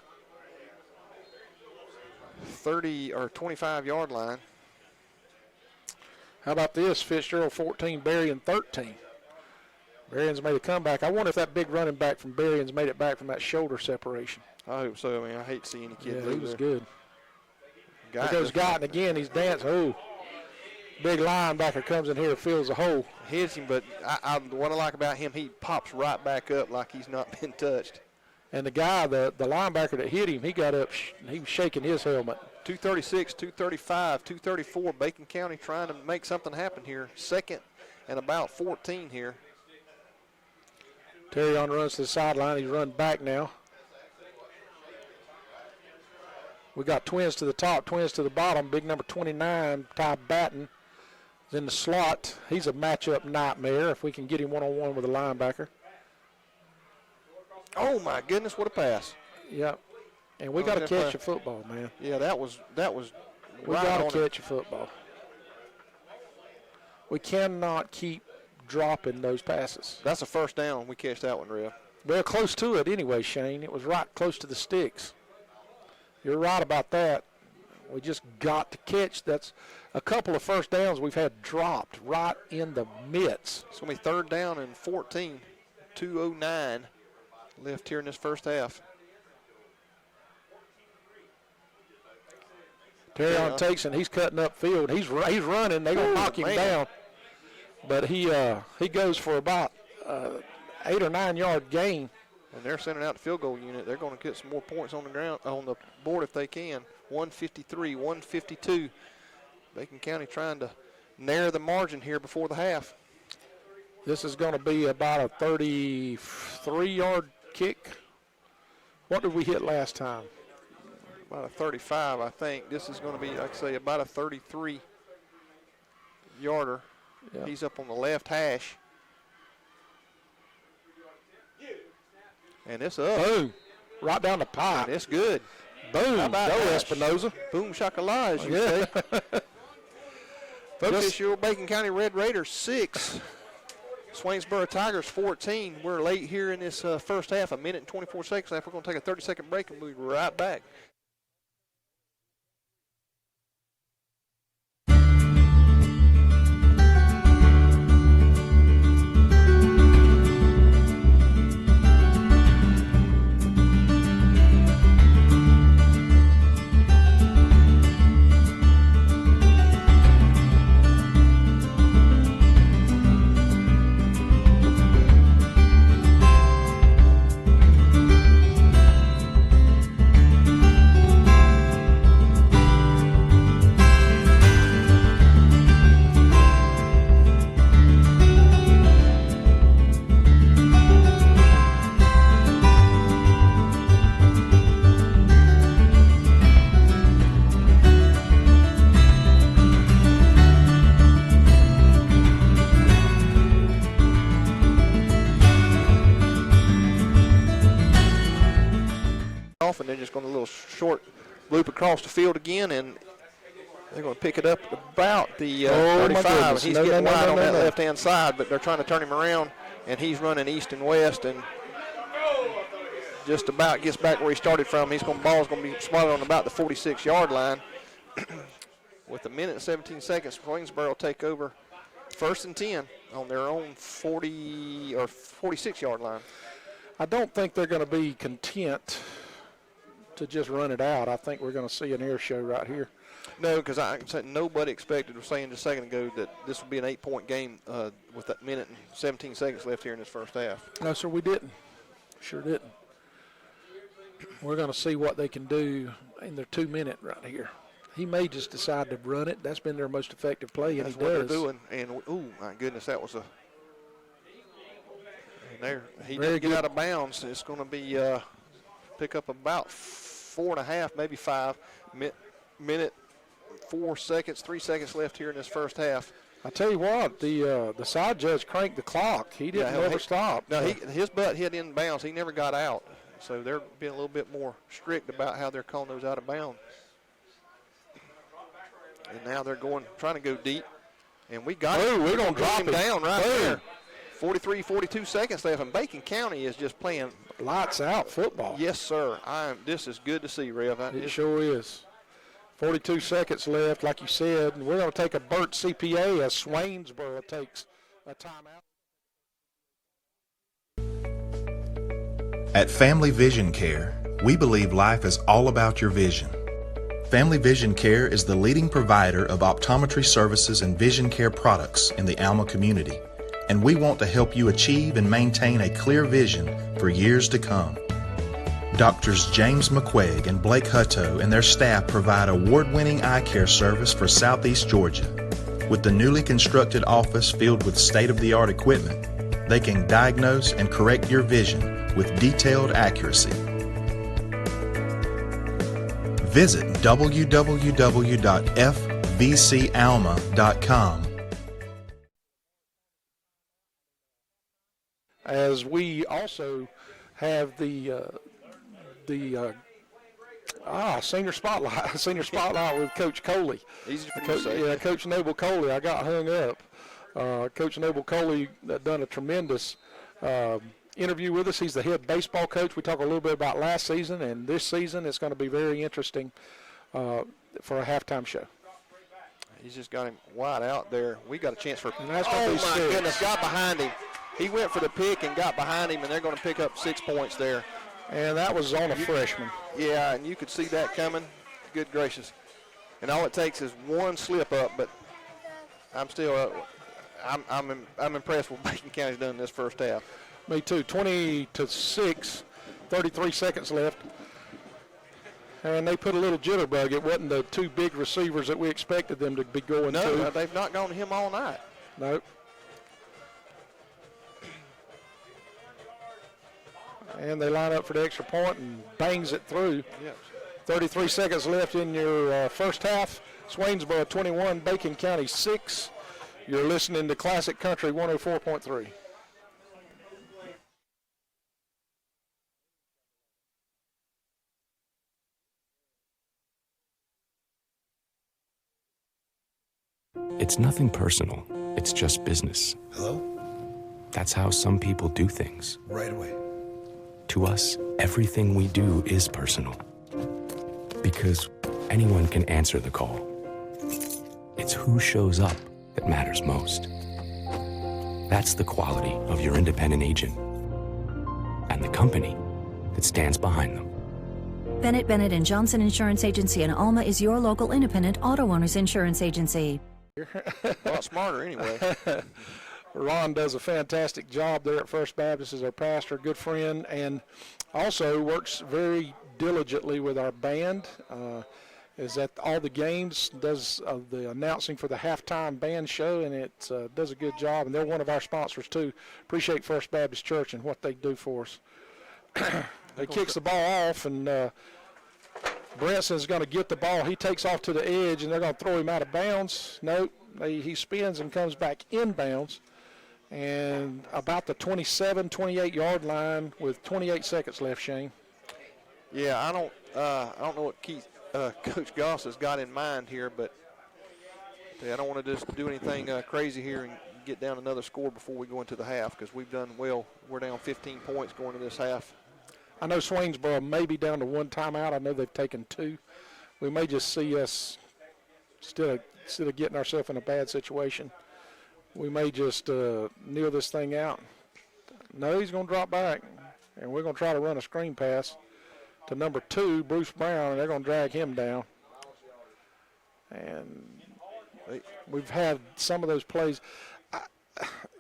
Speaker 3: 30 or 25-yard line.
Speaker 2: How about this? Fitzgerald 14, Berrien 13. Berrien's made a comeback. I wonder if that big running back from Berrien's made it back from that shoulder separation.
Speaker 3: I hope so. I mean, I hate to see any kid
Speaker 2: Yeah,
Speaker 3: lose
Speaker 2: he was
Speaker 3: there.
Speaker 2: good.
Speaker 3: Guyton
Speaker 2: There goes Guyton again. He's dancing. Oh, big linebacker comes in here and fills the hole.
Speaker 3: hits him, but what I like about him, he pops right back up like he's not been touched.
Speaker 2: And the guy, the linebacker that hit him, he got up. He was shaking his helmet.
Speaker 3: 236, 235, 234. Bacon County trying to make something happen here. 2nd and about 14 here.
Speaker 2: Terry on runs to the sideline. He's run back now. We got twins to the top, twins to the bottom. Big number 29, Ty Batten, is in the slot. He's a matchup nightmare if we can get him one-on-one with a linebacker.
Speaker 3: Oh, my goodness, what a pass.
Speaker 2: Yep. And we got to catch a football, man.
Speaker 3: Yeah, that was
Speaker 2: We
Speaker 3: right
Speaker 2: got
Speaker 3: on
Speaker 2: to
Speaker 3: it.
Speaker 2: catch a football. We cannot keep dropping those passes.
Speaker 3: That's a first down. We catch that one, Rev.
Speaker 2: Well, close to it anyway, Shane. It was right close to the sticks. You're right about that. We just got to catch. That's a couple of first downs we've had dropped right in the midst.
Speaker 3: It's going to be 3rd down and 14. 2:09 left here in this first half.
Speaker 2: Terrion takes and he's cutting upfield. He's running. They're going to knock him
Speaker 3: man.
Speaker 2: down. But he goes for about 8 or 9 yard gain.
Speaker 3: And they're sending out the field goal unit. They're going to get some more points on the board if they can. 153, 152. Bacon County trying to narrow the margin here before the half.
Speaker 2: This is going to be about a 33-yard kick. What did we hit last time?
Speaker 3: About a 35, I think. This is going to be, like I say, about a 33-yarder.
Speaker 2: Yeah.
Speaker 3: He's up on the left hash. And it's up.
Speaker 2: Boom. Right down the pipe.
Speaker 3: And it's good.
Speaker 2: Boom.
Speaker 3: How about
Speaker 2: Go
Speaker 3: that?
Speaker 2: Espinoza.
Speaker 3: Boom shakallah, as you
Speaker 2: Yeah.
Speaker 3: say. Folks, it's your Bacon County Red Raiders 6. Swainsboro Tigers 14. We're late here in this first half, 1 minute and 24 seconds left. We're going to take a 30-second break and we'll be right back. And they're just going a little short loop across the field again, and They're going to pick it up at about the
Speaker 2: Oh, my
Speaker 3: 35. And
Speaker 2: goodness.
Speaker 3: he's
Speaker 2: No,
Speaker 3: getting
Speaker 2: no, no,
Speaker 3: wide
Speaker 2: no,
Speaker 3: on
Speaker 2: no,
Speaker 3: that
Speaker 2: no.
Speaker 3: left-hand side, but they're trying to turn him around, and he's running east and west and just about gets back where he started from. Ball's going to be spotted on about the 46-yard line. With a minute and 17 seconds, Swainsboro will take over 1st and 10 on their own 40 or 46-yard line.
Speaker 2: I don't think they're going to be content to just run it out. I think we're going to see an air show right here.
Speaker 3: No, because I said nobody expected, was saying just a second ago, that this would be an 8-point game with that minute and 17 seconds left here in this first half.
Speaker 2: No, sir, we didn't. Sure didn't. We're going to see what they can do in their 2-minute right here. He may just decide to run it. That's been their most effective play, and
Speaker 3: That's
Speaker 2: he
Speaker 3: what
Speaker 2: does.
Speaker 3: they're doing. And, oh, my goodness, that was a – and he
Speaker 2: Very
Speaker 3: didn't get
Speaker 2: good.
Speaker 3: out of bounds. It's going to be pick up about 4.5, maybe 5 minute, 4 seconds, 3 seconds left here in this first half.
Speaker 2: I tell you what, the side judge cranked the clock. He didn't ever stop.
Speaker 3: No, his butt hit in bounds. He never got out. So they're being a little bit more strict about how they're calling those out of bounds. And now they're trying to go deep. And we got
Speaker 2: Oh, we're going to drop
Speaker 3: him
Speaker 2: it
Speaker 3: down right
Speaker 2: Boom.
Speaker 3: there. 43, 42 seconds left, and Bacon County is just playing.
Speaker 2: Lights out football.
Speaker 3: Yes, sir. This is good to see, Rev.
Speaker 2: It sure is. 42 seconds left, like you said. And we're going to take a Burt CPA as Swainsboro takes a timeout.
Speaker 4: At Family Vision Care, we believe life is all about your vision. Family Vision Care is the leading provider of optometry services and vision care products in the Alma community, and we want to help you achieve and maintain a clear vision for years to come. Doctors James McQuaig and Blake Hutto and their staff provide award-winning eye care service for Southeast Georgia. With the newly constructed office filled with state-of-the-art equipment, they can diagnose and correct your vision with detailed accuracy. Visit www.fvcalma.com.
Speaker 2: As we also have the senior spotlight with Coach Coley.
Speaker 3: Easy for you to say.
Speaker 2: Yeah, Coach Noble Coley. I got hung up. Coach Noble Coley done a tremendous interview with us. He's the head baseball coach. We talked a little bit about last season, and this season it's going to be very interesting for a halftime show.
Speaker 3: He's just got him wide out there. We got a chance for.
Speaker 2: And that's gonna be
Speaker 3: my
Speaker 2: 6.
Speaker 3: goodness! Got behind him. He went for the pick and got behind him, and they're going to pick up 6 points there.
Speaker 2: And that was on a freshman.
Speaker 3: Yeah, and you could see that coming. Good gracious! And all it takes is one slip up, but I'm still. I'm impressed with what Bacon County's done in this first half.
Speaker 2: Me too. 20-6, 33 seconds left. And they put a little jitterbug. It wasn't the 2 big receivers that we expected them to be going
Speaker 3: No,
Speaker 2: to.
Speaker 3: they've not gone to him all night.
Speaker 2: Nope. And they line up for the extra point and bangs it through.
Speaker 3: Yes.
Speaker 2: 33 seconds left in your first half. Swainsboro 21, Bacon County 6. You're listening to Classic Country 104.3.
Speaker 5: It's nothing personal. It's just business.
Speaker 6: Hello?
Speaker 5: That's how some people do things.
Speaker 6: Right away.
Speaker 5: To us, everything we do is personal. Because anyone can answer the call. It's who shows up that matters most. That's the quality of your independent agent and the company that stands behind them.
Speaker 7: Bennett & Johnson Insurance Agency in Alma is your local independent auto owners insurance agency.
Speaker 3: A lot smarter anyway.
Speaker 2: Ron does a fantastic job there at First Baptist as our pastor, good friend, and also works very diligently with our band. Is at all the games, does the announcing for the halftime band show, and it does a good job. And they're one of our sponsors too. Appreciate First Baptist Church and what they do for us. He kicks the ball off, and Brenson's going to get the ball. He takes off to the edge, and they're going to throw him out of bounds. Nope, he spins and comes back inbounds, and about the 27, 28-yard line with 28 seconds left. Shane.
Speaker 3: Yeah, I don't know what Coach Goss has got in mind here, but Yeah, I don't want to just do anything crazy here and get down another score before we go into the half, because we've done well. We're down 15 points going into this half.
Speaker 2: I know Swainsboro may be down to one timeout. I know they've taken 2. We may just see us instead of getting ourselves in a bad situation. We may just kneel this thing out. No, he's going to drop back, and we're going to try to run a screen pass to number 2, Bruce Brown, and they're going to drag him down. And we've had some of those plays.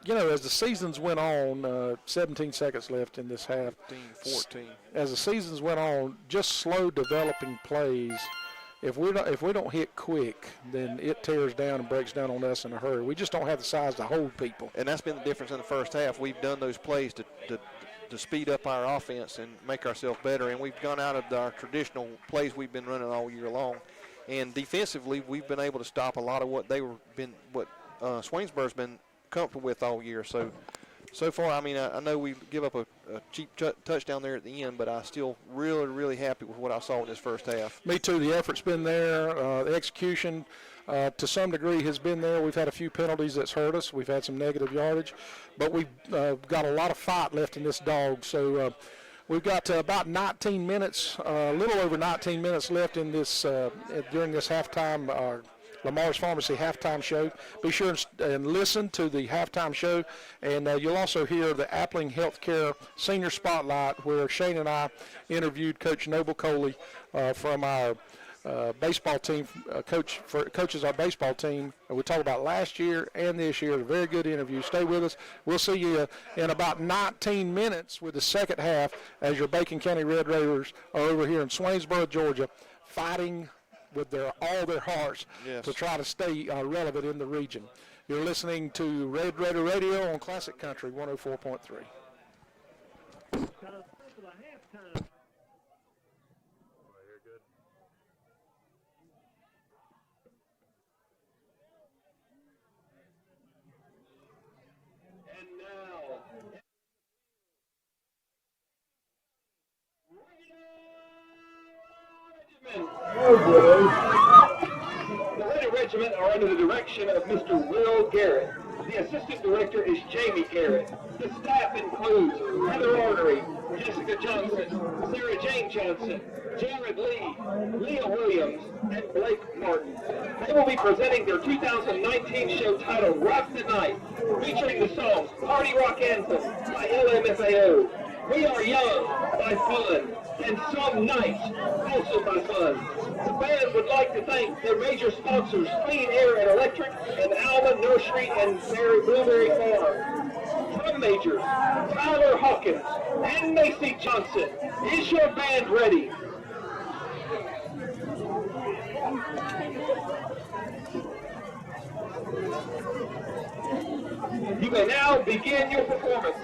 Speaker 2: As the seasons went on, 17 seconds left in this half.
Speaker 3: 14.
Speaker 2: As the seasons went on, just slow developing plays. If we don't hit quick, then it tears down and breaks down on us in a hurry. We just don't have the size to hold people.
Speaker 3: And that's been the difference in the first half. We've done those plays to speed up our offense and make ourselves better, and we've gone out of our traditional plays we've been running all year long. And defensively, we've been able to stop a lot of what Swainsboro's been comfortable with all year. So far, I mean, I know we give up a cheap touchdown there at the end, but I'm still really, really happy with what I saw in this first half.
Speaker 2: Me too. The effort's been there. The execution, to some degree, has been there. We've had a few penalties that's hurt us. We've had some negative yardage, but we've got a lot of fight left in this dog. So we've got about 19 minutes, a little over 19 minutes left in this during this halftime. Lamar's Pharmacy halftime show. Be sure and listen to the halftime show, and you'll also hear the Appling Healthcare Senior Spotlight, where Shane and I interviewed Coach Noble Coley from our baseball team, coaches our baseball team. And we talk about last year and this year. A very good interview. Stay with us. We'll see you in about 19 minutes with the second half as your Bacon County Red Raiders are over here in Swainsboro, Georgia, fighting with all their hearts to try to stay relevant in the region. You're listening to Red Raider Radio on Classic Country 104.3.
Speaker 6: The Raider Regiment are under the direction of Mr. Will Garrett. The assistant director is Jamie Garrett. The staff includes Heather Artery, Jessica Johnson, Sarah Jane Johnson, Jared Lee, Leah Williams, and Blake Martin. They will be presenting their 2019 show titled Rock the Night, featuring the songs Party Rock Anthem by LMFAO, We Are Young by Fun, and Some Nights, also by Fun. The band would like to thank their major sponsors, Clean Air and Electric, and Alma Nursery and Blueberry Farm. Drum majors, Tyler Hawkins and Macy Johnson. Is your band ready? You may now begin your performance.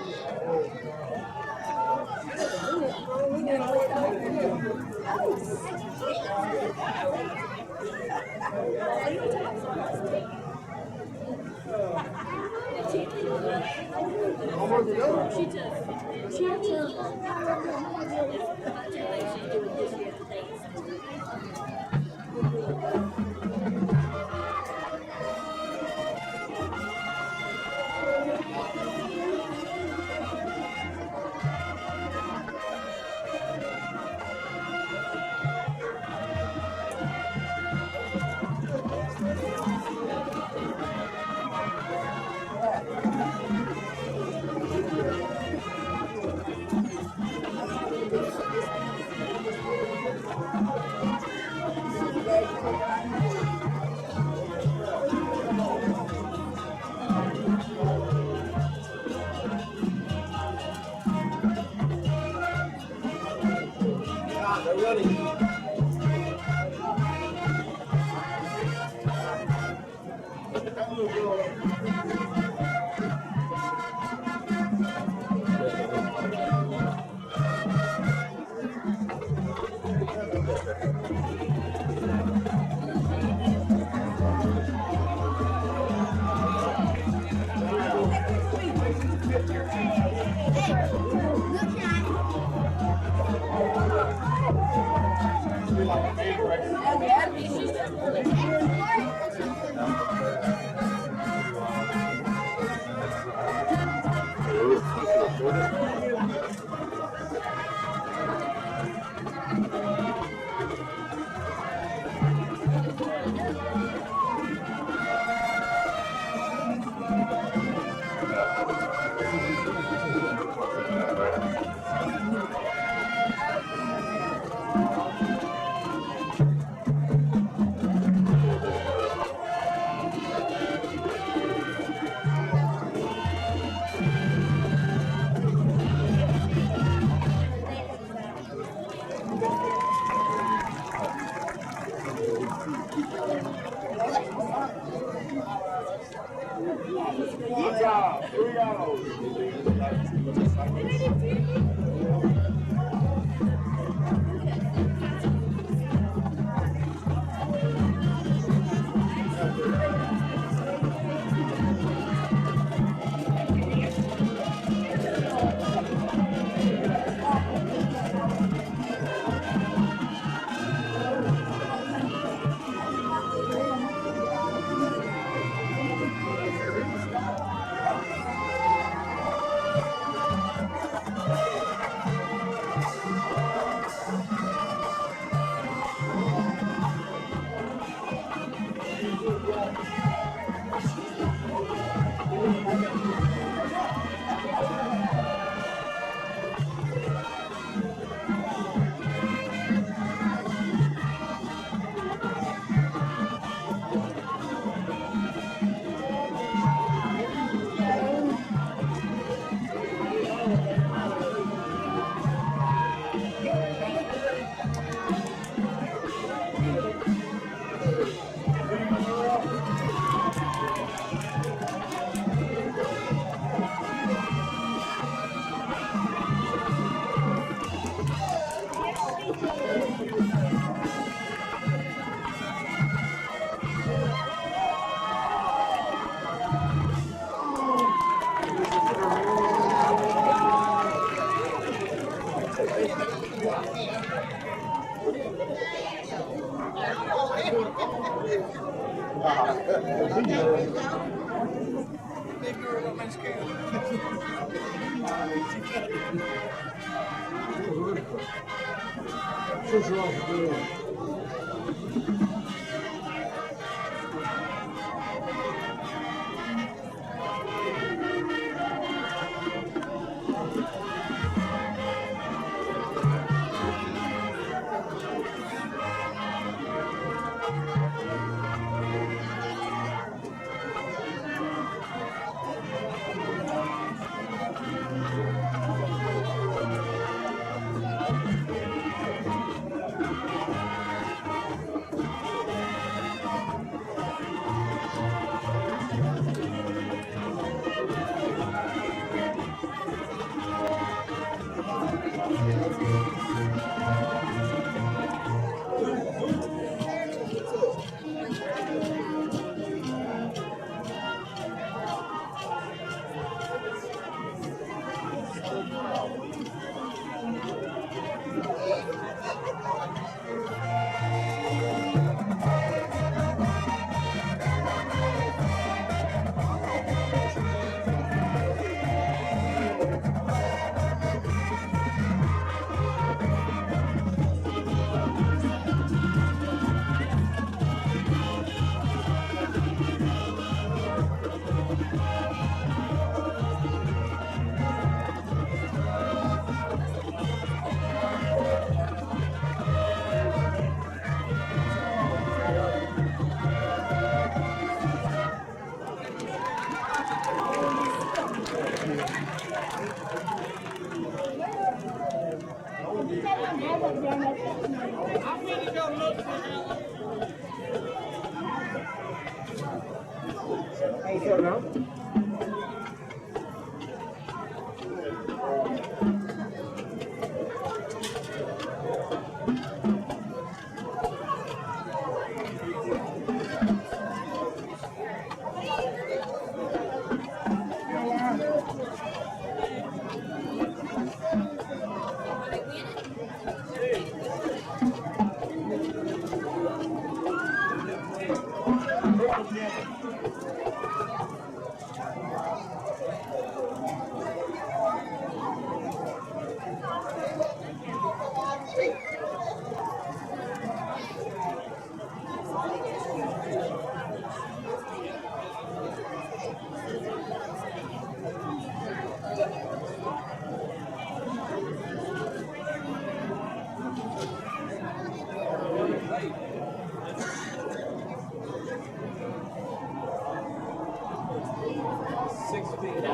Speaker 6: Ladies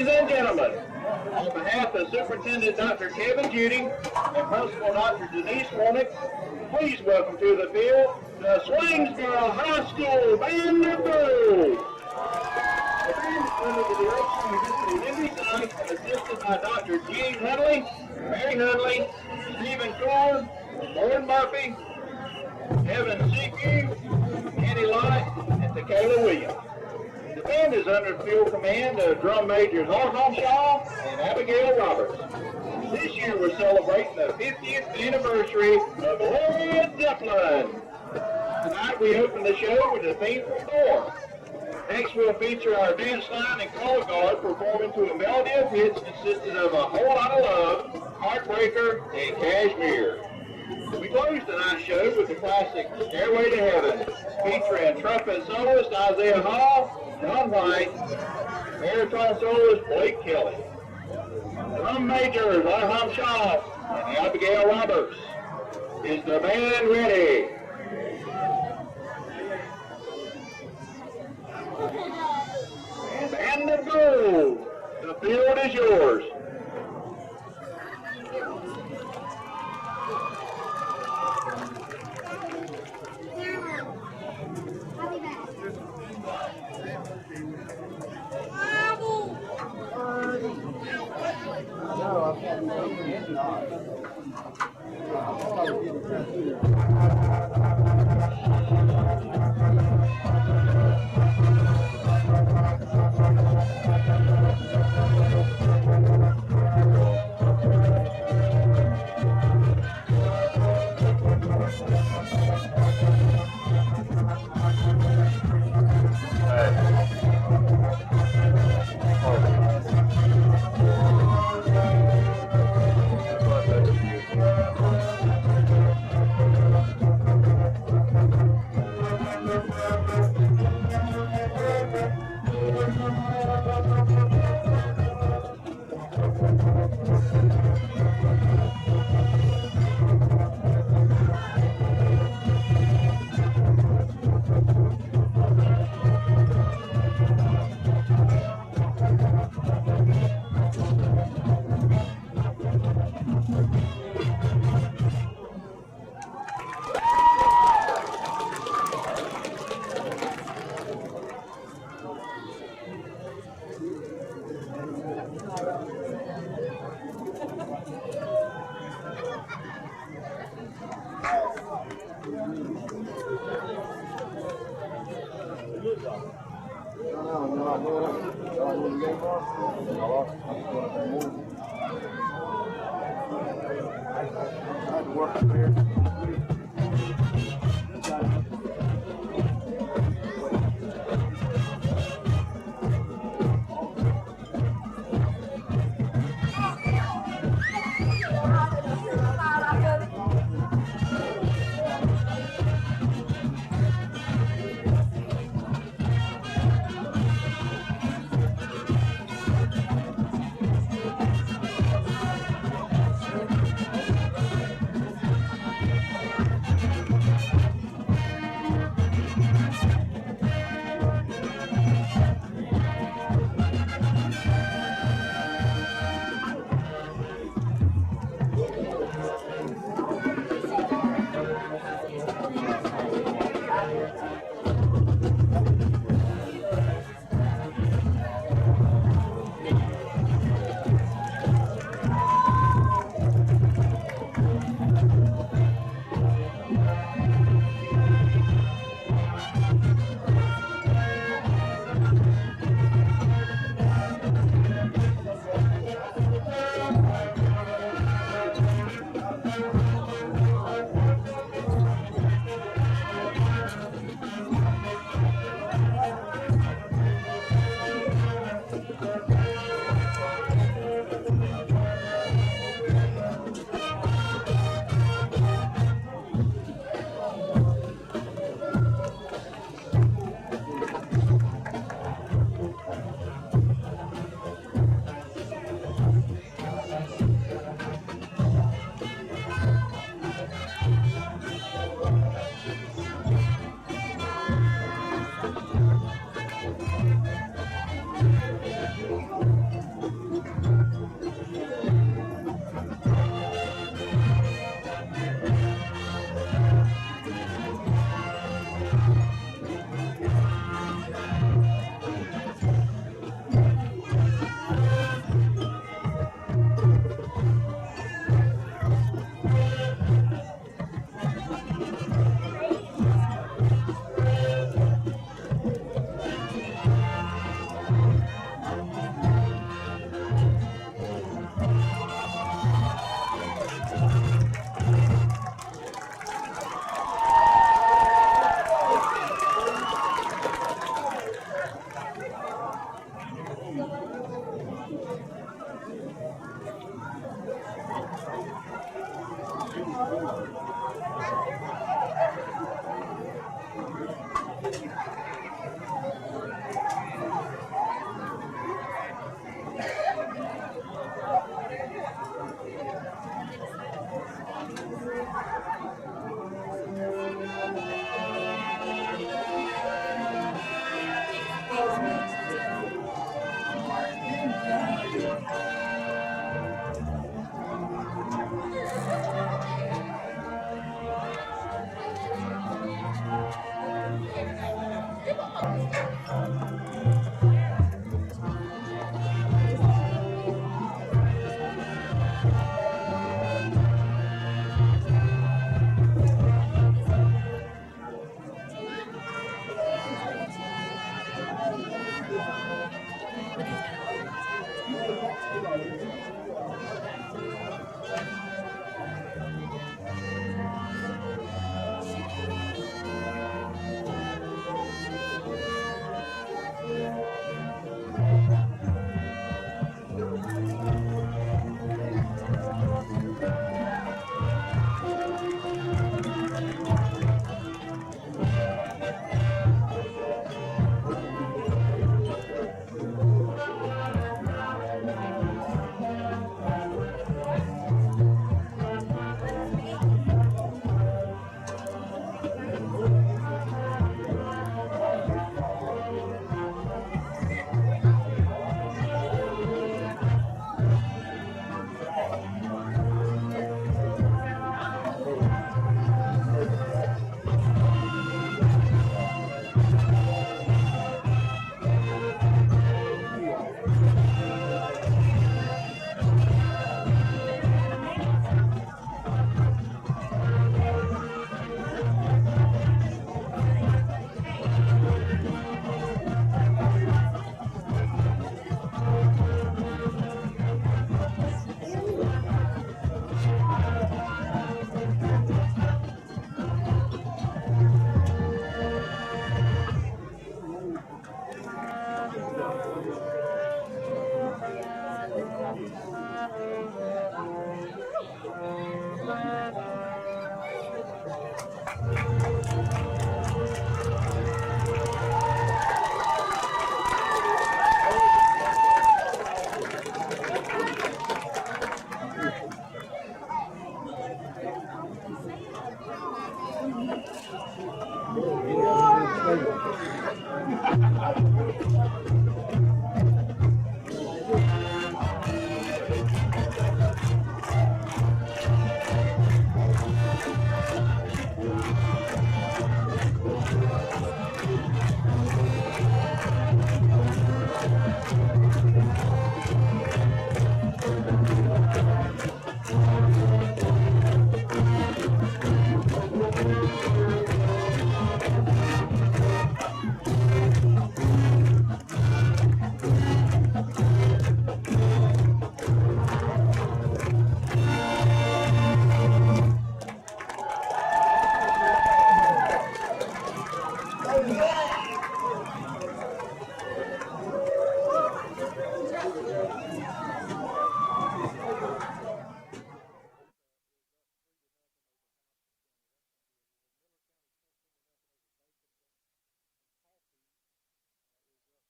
Speaker 6: and gentlemen, on behalf of Superintendent Dr. Kevin Judy and Principal Dr. Denise Warnick, please welcome to the field the Swainsboro High School Band of Blues. The band is under the direction of Mr. Henry Sykes and assisted by Dr. Gene Huntley, Mary Huntley, Stephen Core, Lauren Murphy, Evan Seague, Andy Light, and Tequila Williams. The band is under field command of drum majors Arthur Shaw and Abigail Roberts. This year we're celebrating the 50th anniversary of Led Zeppelin. Tonight we open the show with a theme from Thor. Next we'll feature our dance line and color guard performing to a melody of hits consisting of A Whole Lot of Love, Heartbreaker, and Kashmir. We close tonight's show with the classic Stairway to Heaven, featuring trumpet soloist Isaiah Hall, John White, baritone soloist Blake Kelly. Drum majors Arham Shaw and Abigail Roberts. Is the band ready? Band of Gold, the field is yours.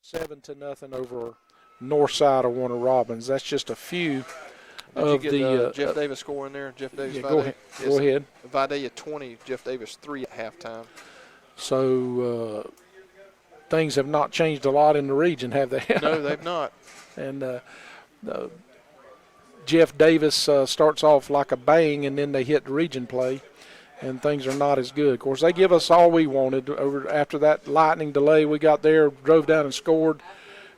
Speaker 2: Seven to nothing over north side of Warner Robins. That's just a few
Speaker 3: Did
Speaker 2: of
Speaker 3: you get
Speaker 2: the.
Speaker 3: Jeff Davis score in there? Jeff Davis.
Speaker 2: Yeah,
Speaker 3: Vidalia?
Speaker 2: go ahead.
Speaker 3: Vidalia 20, Jeff Davis 3 at halftime.
Speaker 2: So things have not changed a lot in the region, have they?
Speaker 3: No, they've not.
Speaker 2: And Jeff Davis starts off like a bang, and then they hit the region play, and things are not as good. Of course, they give us all we wanted. After that lightning delay, we got there, drove down and scored,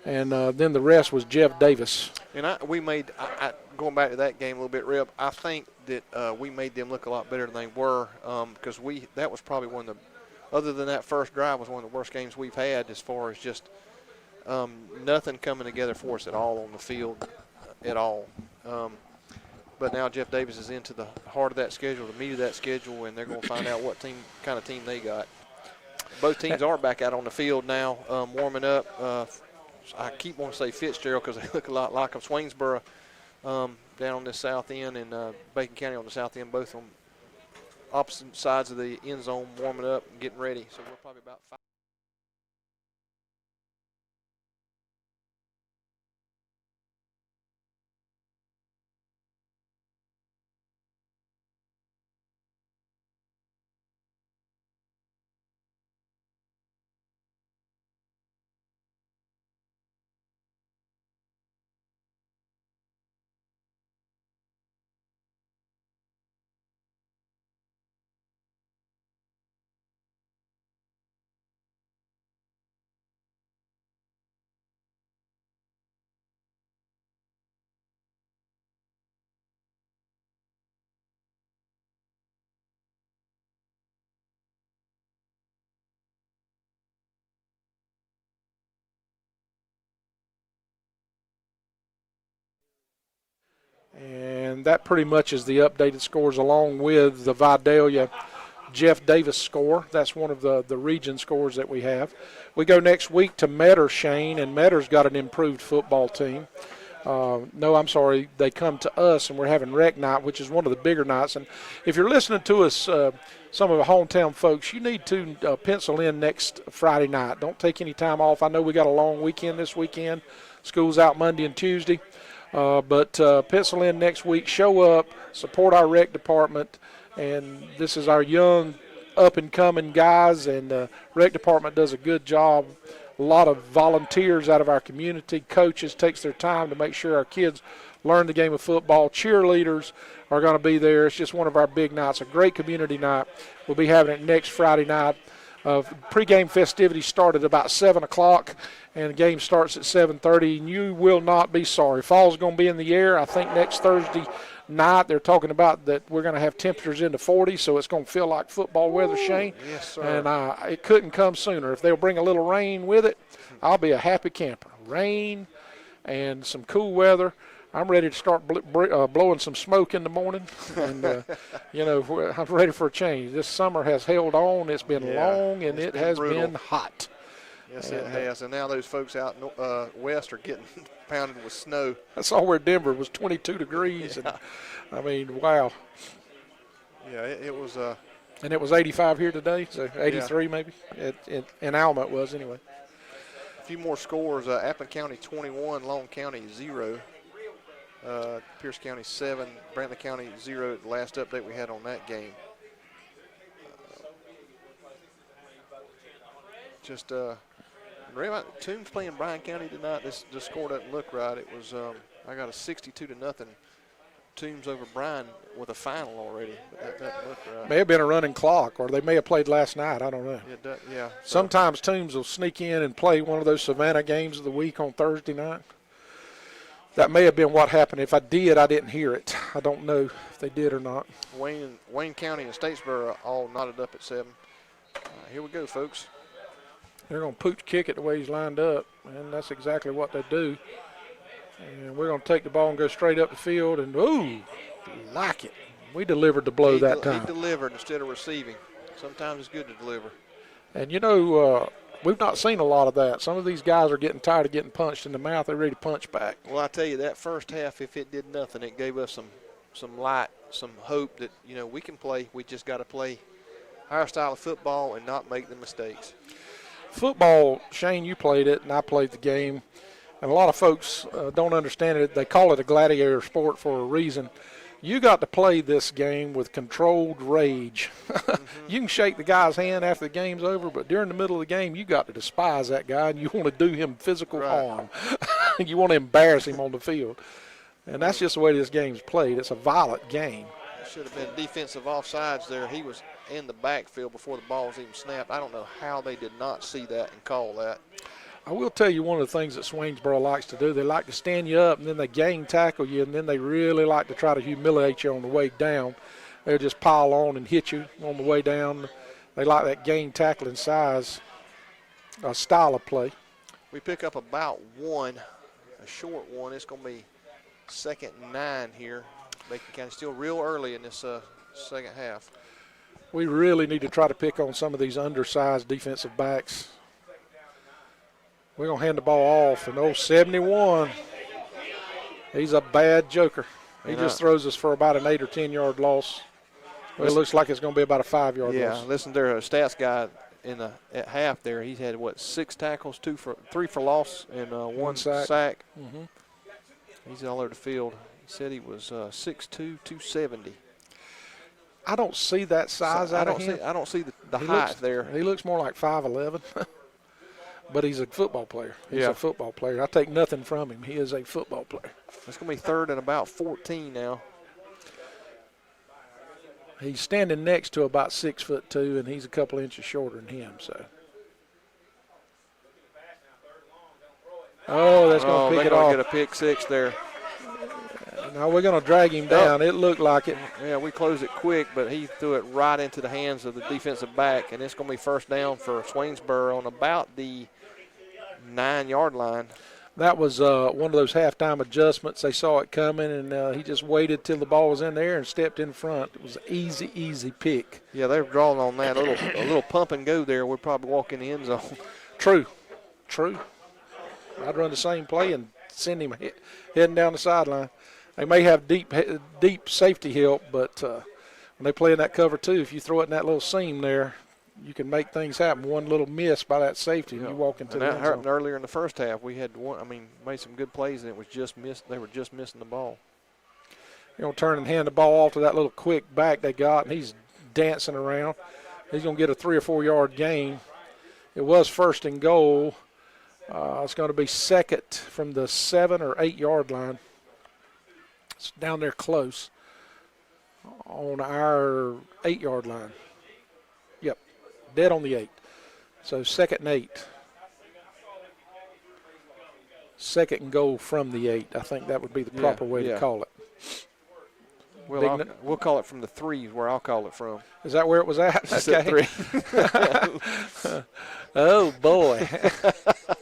Speaker 2: and then the rest was Jeff Davis.
Speaker 3: And going back to that game a little bit, Reb, I think that we made them look a lot better than they were because that was probably one of the, other than that first drive, was one of the worst games we've had as far as just nothing coming together for us at all on the field at all. But now Jeff Davis is into the heart of that schedule, the meat of that schedule, and they're going to find out what kind of team they got. Both teams are back out on the field now, warming up. I keep wanting to say Fitzgerald because they look a lot like them. Swainsboro down on the south end and Bacon County on the south end, both on opposite sides of the end zone, warming up and getting ready. So we're probably about 5.
Speaker 2: And that pretty much is the updated scores along with the Vidalia Jeff Davis score. That's one of the region scores that we have. We go next week to Metter, Shane, and Metter's got an improved football team. No, I'm sorry, they come to us, and we're having rec night, which is one of the bigger nights. And if you're listening to us, some of the hometown folks, you need to pencil in next Friday night. Don't take any time off. I know we got a long weekend this weekend. School's out Monday and Tuesday. But pencil in next week, show up, support our rec department, and this is our young, up-and-coming guys, and rec department does a good job. A lot of volunteers out of our community, coaches takes their time to make sure our kids learn the game of football. Cheerleaders are going to be there. It's just one of our big nights, a great community night. We'll be having it next Friday night. Pre-game festivities start at about 7 o'clock, and the game starts at 7:30, and you will not be sorry. Fall's going to be in the air. I think next Thursday night they're talking about that we're going to have temperatures into 40, so it's going to feel like football weather, Shane.
Speaker 3: Yes, sir.
Speaker 2: And it couldn't come sooner. If they'll bring a little rain with it, I'll be a happy camper. Rain and some cool weather. I'm ready to start blowing some smoke in the morning, and I'm ready for a change. This summer has held on. It's been long, and it has been hot.
Speaker 3: Yes, it has. And now those folks out west are getting pounded with snow.
Speaker 2: I saw where Denver was 22 degrees, and I mean, wow.
Speaker 3: Yeah, it was.
Speaker 2: And it was 85 here today, so 83 maybe. In Alma it was anyway.
Speaker 3: A few more scores. Appin County 21, Long County 0. Pierce County 7, Brantley County 0, the last update we had on that game. Just remember, Toombs playing Bryan County tonight. The score doesn't look right. It was I got a 62-0 Toombs over Bryan with a final already. But that doesn't look right.
Speaker 2: May have been a running clock, or they may have played last night. I don't know.
Speaker 3: Yeah.
Speaker 2: Sometimes Toombs will sneak in and play one of those Savannah games of the week on Thursday night. That may have been what happened. If I did, I didn't hear it. I don't know if they did or not.
Speaker 3: Wayne County and Statesboro all knotted up at 7. Here we go, folks.
Speaker 2: They're going to pooch kick it the way he's lined up, and that's exactly what they do. And we're going to take the ball and go straight up the field, and ooh, like it. We delivered the blow that time.
Speaker 3: He delivered instead of receiving. Sometimes it's good to deliver.
Speaker 2: And, you know, we've not seen a lot of that. Some of these guys are getting tired of getting punched in the mouth. They're ready to punch back.
Speaker 3: Well, I tell you, that first half, if it did nothing, it gave us some light, some hope that, you know, we can play. We just got to play our style of football and not make the mistakes.
Speaker 2: Football, Shane, you played it, and I played the game. And a lot of folks don't understand it. They call it a gladiator sport for a reason. You got to play this game with controlled rage. You can shake the guy's hand after the game's over, but during the middle of the game, you got to despise that guy, and you want to do him physical harm. You want to embarrass him on the field. And that's just the way this game's played. It's a violent game.
Speaker 3: It should have been defensive offsides there. He was in the backfield before the ball was even snapped. I don't know how they did not see that and call that.
Speaker 2: I will tell you one of the things that Swainsboro likes to do. They like to stand you up, and then they gang tackle you, and then they really like to try to humiliate you on the way down. They'll just pile on and hit you on the way down. They like that gang tackling style of play.
Speaker 3: We pick up about one, a short one. It's going to be 2nd and 9 here. Macon County still real early in this second half.
Speaker 2: We really need to try to pick on some of these undersized defensive backs. We're going to hand the ball off, and 71, he's a bad joker. He just throws us for about an 8 or 10 yard loss. Well, it looks like it's going to be about a 5 yard loss.
Speaker 3: Yeah, listen, there's a stats guy at half there. He's had, 6 tackles, 3 for loss, and one sack.
Speaker 2: Mm-hmm.
Speaker 3: He's all over the field. He said he was 6'2", 270.
Speaker 2: I don't see that size out of him.
Speaker 3: I don't see the height there.
Speaker 2: He looks more like 5'11". But he's a football player. He's a football player. I take nothing from him. He is a football player.
Speaker 3: It's going to be 3rd and about 14 now.
Speaker 2: He's standing next to about 6'2", and he's a couple inches shorter than him. So. Oh, that's going to pick it off.
Speaker 3: They're going to get a pick 6 there.
Speaker 2: Now we're going to drag him down. It looked like it.
Speaker 3: Yeah, we closed it quick, but he threw it right into the hands of the defensive back, and it's going to be 1st down for Swainsboro on about the 9 yard line.
Speaker 2: That was one of those halftime adjustments. They saw it coming, and he just waited till the ball was in there and stepped in front. It was an easy pick.
Speaker 3: Yeah, they were drawing on that. A little pump and go there. We'd probably walk in the end zone.
Speaker 2: True. I'd run the same play and send him heading down the sideline. They may have deep safety help, but when they play in that cover 2, if you throw it in that little seam there, you can make things happen. One little miss by that safety, and you walk into the end zone.
Speaker 3: That happened earlier in the first half. We had made some good plays, and it was just missed. They were just missing the ball.
Speaker 2: You're going to turn and hand the ball off to that little quick back they got, and he's dancing around. He's going to get a 3 or 4 yard gain. It was 1st and goal. It's going to be 2nd from the 7 or 8 yard line. It's down there close on our 8 yard line. Yep, dead on the 8. So 2nd and 8. 2nd and goal from the 8. I think that would be the proper way to call it.
Speaker 3: Well, we'll call it from the 3 where I'll call it from.
Speaker 2: Is that where it was at?
Speaker 3: It's at 3.
Speaker 2: Oh, boy.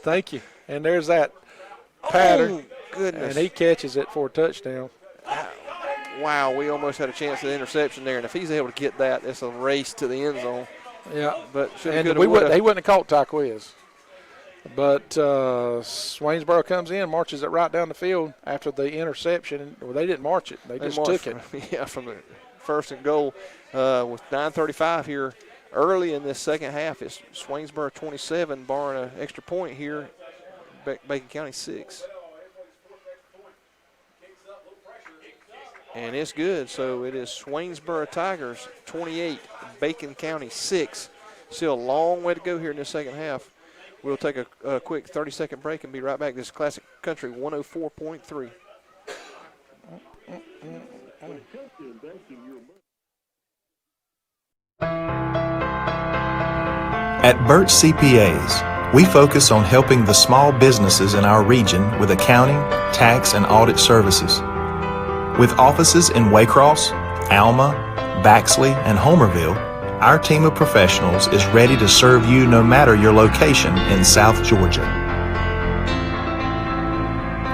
Speaker 2: Thank you. And there's that pattern.
Speaker 3: Oh, goodness.
Speaker 2: And he catches it for a touchdown.
Speaker 3: Wow, we almost had a chance at the interception there. And if he's able to get that, it's a race to the end zone.
Speaker 2: Yeah.
Speaker 3: But
Speaker 2: he wouldn't have caught Taquiz. But Swainsboro comes in, marches it right down the field after the interception. Well, they didn't march it. They just took it.
Speaker 3: From the 1st and goal with 9:35 here early in this second half. It's Swainsboro 27, barring an extra point here. Bacon County 6. And it's good. So it is Swainsboro Tigers 28, Bacon County 6. Still a long way to go here in the second half. We'll take a quick 30-second break and be right back. This is Classic Country 104.3.
Speaker 4: At Burt CPAs, we focus on helping the small businesses in our region with accounting, tax, and audit services. With offices in Waycross, Alma, Baxley, and Homerville, our team of professionals is ready to serve you no matter your location in South Georgia.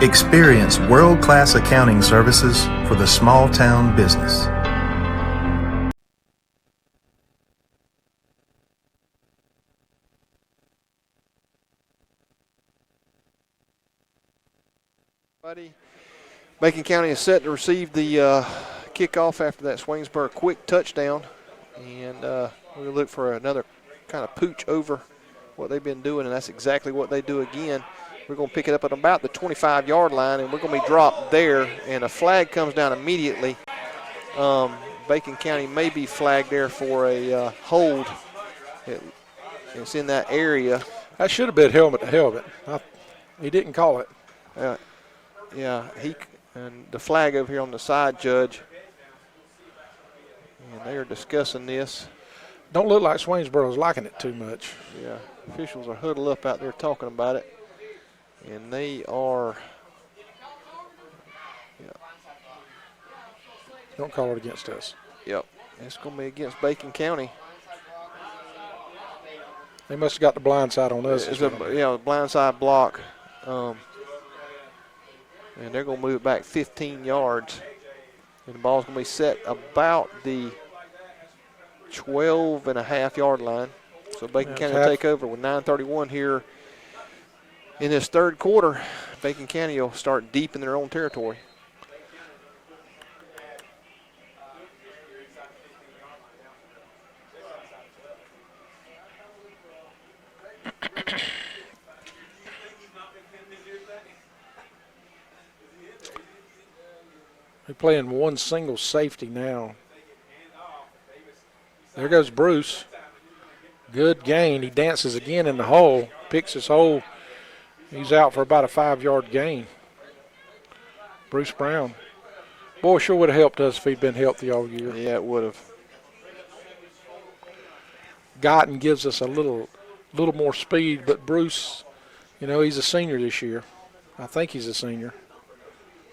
Speaker 4: Experience world-class accounting services for the small town business.
Speaker 3: Macon County is set to receive the kickoff after that Swainsboro quick touchdown. And we'll look for another kind of pooch over what they've been doing, and that's exactly what they do again. We're going to pick it up at about the 25-yard line, and we're going to be dropped there, and a flag comes down immediately. Macon County may be flagged there for a hold. It's in that area.
Speaker 2: That should have been helmet to helmet. He didn't call it.
Speaker 3: Yeah, and the flag over here on the side, Judge. And they are discussing this.
Speaker 2: Don't look like Swainsboro's liking it too much.
Speaker 3: Yeah, officials are huddled up out there talking about it. And they are. Yeah.
Speaker 2: Don't call it against us.
Speaker 3: Yep, it's going to be against Macon County.
Speaker 2: They must have got the blind side on us.
Speaker 3: It's a blind side block. And they're going to move it back 15 yards. And the ball's going to be set about the 12.5-yard line. So Macon County will take over with 9:31 here in this third quarter. Macon County will start deep in their own territory.
Speaker 2: They're playing one single safety now. There goes Bruce. Good gain. He dances again in the hole, picks his hole. He's out for about a 5-yard gain. Bruce Brown. Boy, sure would have helped us if he'd been healthy all year.
Speaker 3: Yeah, it would have.
Speaker 2: Guyton gives us a little more speed, but Bruce, he's a senior this year. I think he's a senior.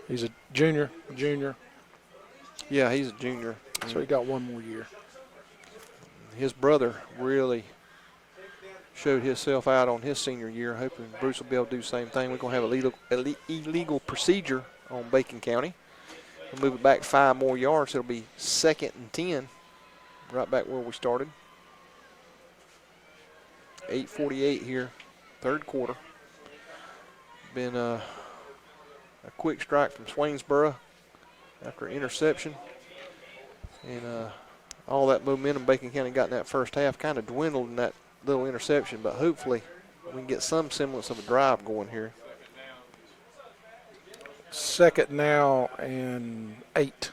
Speaker 2: He's a junior.
Speaker 3: Yeah, he's a junior.
Speaker 2: So he got one more year.
Speaker 3: His brother really showed himself out on his senior year, hoping Bruce will be able to do the same thing. We're going to have a illegal procedure on Macon County. We'll move it back 5 more yards. It'll be 2nd and 10, right back where we started. 8:48 here, third quarter. Been a quick strike from Swainsboro after an interception. And all that momentum Macon County got in that first half kind of dwindled in that little interception, but hopefully we can get some semblance of a drive going here.
Speaker 2: 2nd now and 8.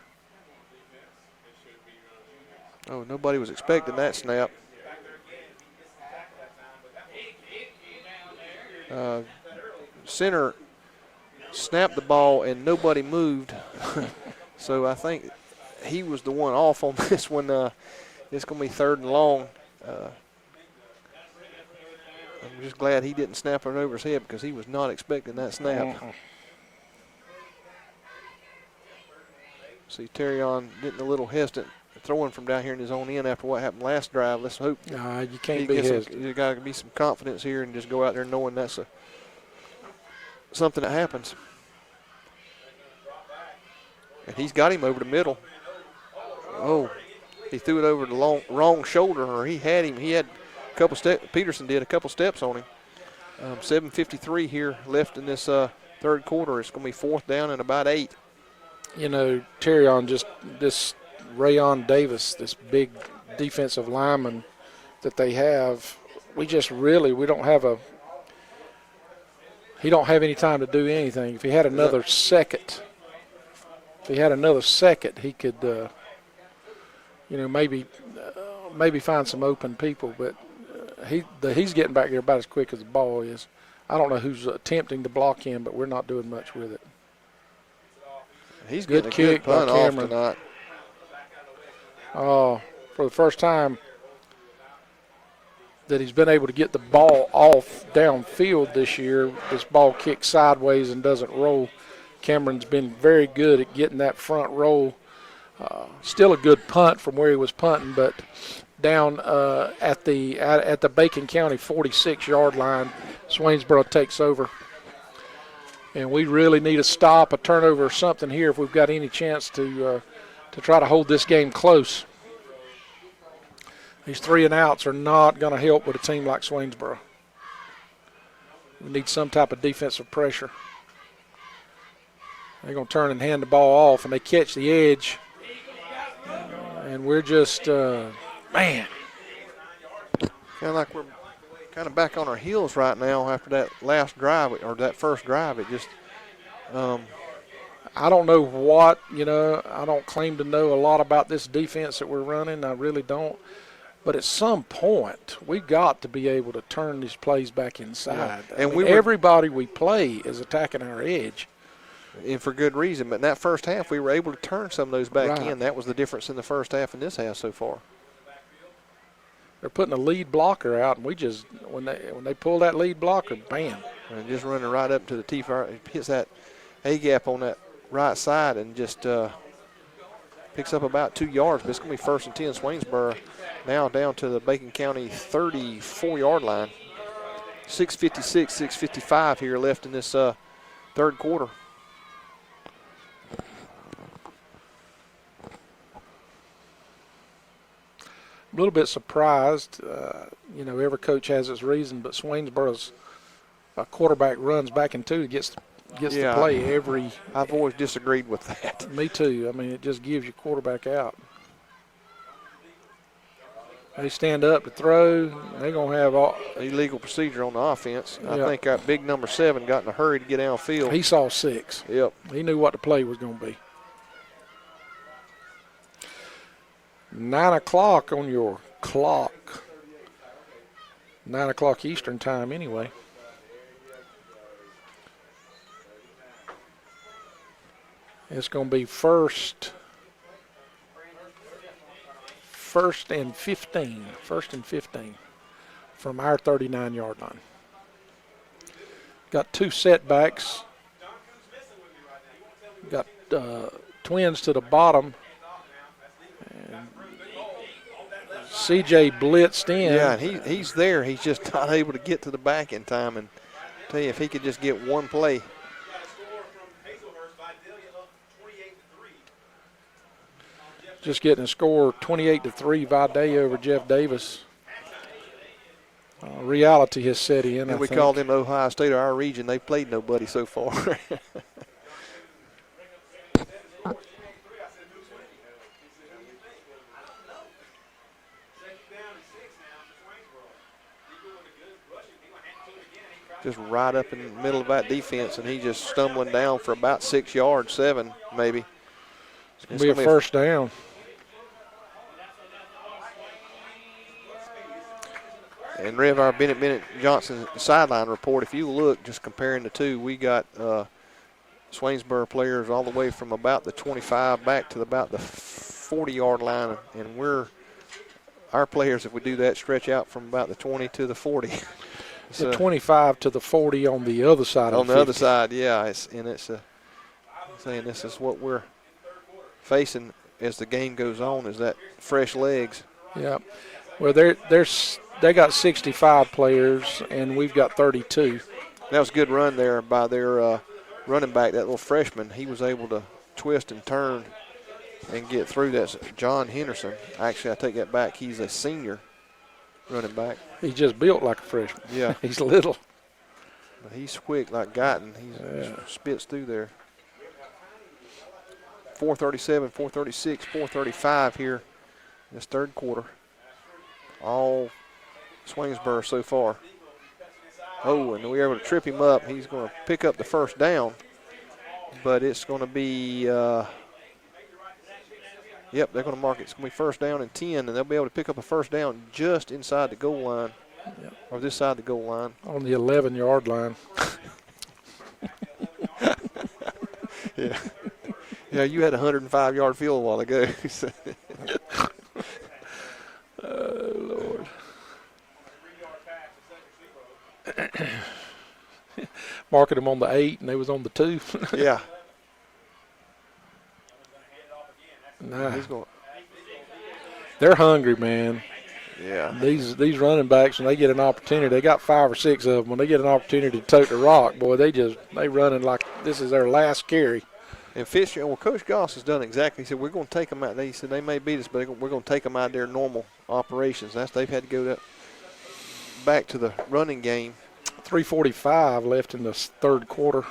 Speaker 3: Oh, nobody was expecting that snap. Center snapped the ball and nobody moved. So I think he was the one off on this one. It's going to be 3rd and long. I'm just glad he didn't snap it over his head because he was not expecting that snap. See, Terrion getting a little hesitant throwing from down here in his own end after what happened last drive. Let's hope.
Speaker 2: You can't be hesitant.
Speaker 3: There's got to be some confidence here and just go out there knowing that's something that happens. And he's got him over the middle. Oh, he threw it over the wrong shoulder, or he had him. He had a couple steps. Peterson did a couple steps on him. 7:53 here left in this third quarter. It's going to be 4th down and about 8.
Speaker 2: Terrion, this Rayon Davis, this big defensive lineman that they have, we don't have he don't have any time to do anything. If he had another second, he could, maybe find some open people. But he's getting back there about as quick as the ball is. I don't know who's attempting to block him, but we're not doing much with it.
Speaker 3: He's
Speaker 2: Good
Speaker 3: getting a
Speaker 2: kick
Speaker 3: good punt
Speaker 2: by
Speaker 3: off
Speaker 2: Cameron.
Speaker 3: tonight.
Speaker 2: For the first time that he's been able to get the ball off downfield this year, this ball kicks sideways and doesn't roll. Cameron's been very good at getting that front roll. Still a good punt from where he was punting, but down at the Bacon County 46-yard line, Swainsboro takes over. And we really need a stop, a turnover, or something here if we've got any chance to try to hold this game close. These 3 and outs are not going to help with a team like Swainsboro. We need some type of defensive pressure. They're going to turn and hand the ball off, and they catch the edge. And we're just, man.
Speaker 3: Kind of like we're kind of back on our heels right now after that last drive, or that first drive. It just
Speaker 2: I don't know what, I don't claim to know a lot about this defense that we're running. I really don't. But at some point, we've got to be able to turn these plays back inside.
Speaker 3: Yeah. And
Speaker 2: everybody we play is attacking our edge.
Speaker 3: And for good reason. But in that first half, we were able to turn some of those back
Speaker 2: Right.
Speaker 3: in. That was the difference in the first half and this half so far.
Speaker 2: They're putting a lead blocker out, and we just, when they pull that lead blocker, bam.
Speaker 3: And just running right up to the T-fire, hits that A-gap on that right side and just picks up about 2 yards. But it's going to be 1st and 10, Swainsboro now down to the Bacon County 34-yard line. 6:56, 6:55 here left in this third quarter.
Speaker 2: A little bit surprised. Every coach has his reason, but Swainsboro's quarterback runs back and two, gets to play every.
Speaker 3: I've always disagreed with that.
Speaker 2: Me too. I mean, it just gives your quarterback out. They stand up to throw. They're going to have all
Speaker 3: Illegal procedure on the offense.
Speaker 2: Yep.
Speaker 3: I think that big number 7 got in a hurry to get downfield.
Speaker 2: He saw 6.
Speaker 3: Yep.
Speaker 2: He knew what the play was going to be. 9 o'clock on your clock. 9 o'clock Eastern time anyway. It's going to be first and 15. First and 15 from our 39-yard line. Got 2 setbacks. Got twins to the bottom. And CJ blitzed in.
Speaker 3: Yeah, and he's there. He's just not able to get to the back in time. And tell you, if he could just get one play.
Speaker 2: Just getting a score 28-3 Vidalia over Jeff Davis. Reality has set in.
Speaker 3: And we called them Ohio State of our region. They played nobody so far. Just right up in the middle of that defense, and he just stumbling down for about 6 yards, 7 maybe.
Speaker 2: It's going to be a first down.
Speaker 3: And Rev, our Bennett Johnson sideline report, if you look, just comparing the two, we got Swainsboro players all the way from about the 25 back to about the 40-yard line, and our players, if we do that, stretch out from about the 20 to the 40.
Speaker 2: The 25 to the 40 on the other side of the 50.
Speaker 3: On the other side, yeah. Saying this is what we're facing as the game goes on, is that fresh legs.
Speaker 2: Yeah. Well, they got 65 players, and we've got 32.
Speaker 3: That was a good run there by their running back, that little freshman. He was able to twist and turn and get through. That's John Henderson. Actually, I take that back. He's a senior running back.
Speaker 2: He's just built like a freshman.
Speaker 3: Yeah.
Speaker 2: He's little.
Speaker 3: But he's quick like Guyton. He spits through there. 4:37, 4:36, 4:35 here in this third quarter. All Swainsboro so far. Oh, and we were able to trip him up. He's going to pick up the first down, but it's going to be, they're going to mark it. It's going to be first down and 10, and they'll be able to pick up a first down just inside the goal line. or this side of the goal line.
Speaker 2: On the 11-yard line.
Speaker 3: Yeah. Yeah, you had a 105-yard field a while ago.
Speaker 2: Oh, Lord. Marking them on the 8, and they was on the 2.
Speaker 3: Yeah.
Speaker 2: Nah.
Speaker 3: He's going.
Speaker 2: They're hungry, man.
Speaker 3: Yeah.
Speaker 2: These running backs, when they get an opportunity, they got 5 or 6 of them. When they get an opportunity to tote the rock, boy, they running like this is their last carry.
Speaker 3: And Fitzgerald, well, Coach Goss has done exactly. He said, we're going to take them out. He said, they may beat us, but we're going to take them out of their normal operations. They've had to go back to the running game.
Speaker 2: 3:45 left in the third quarter.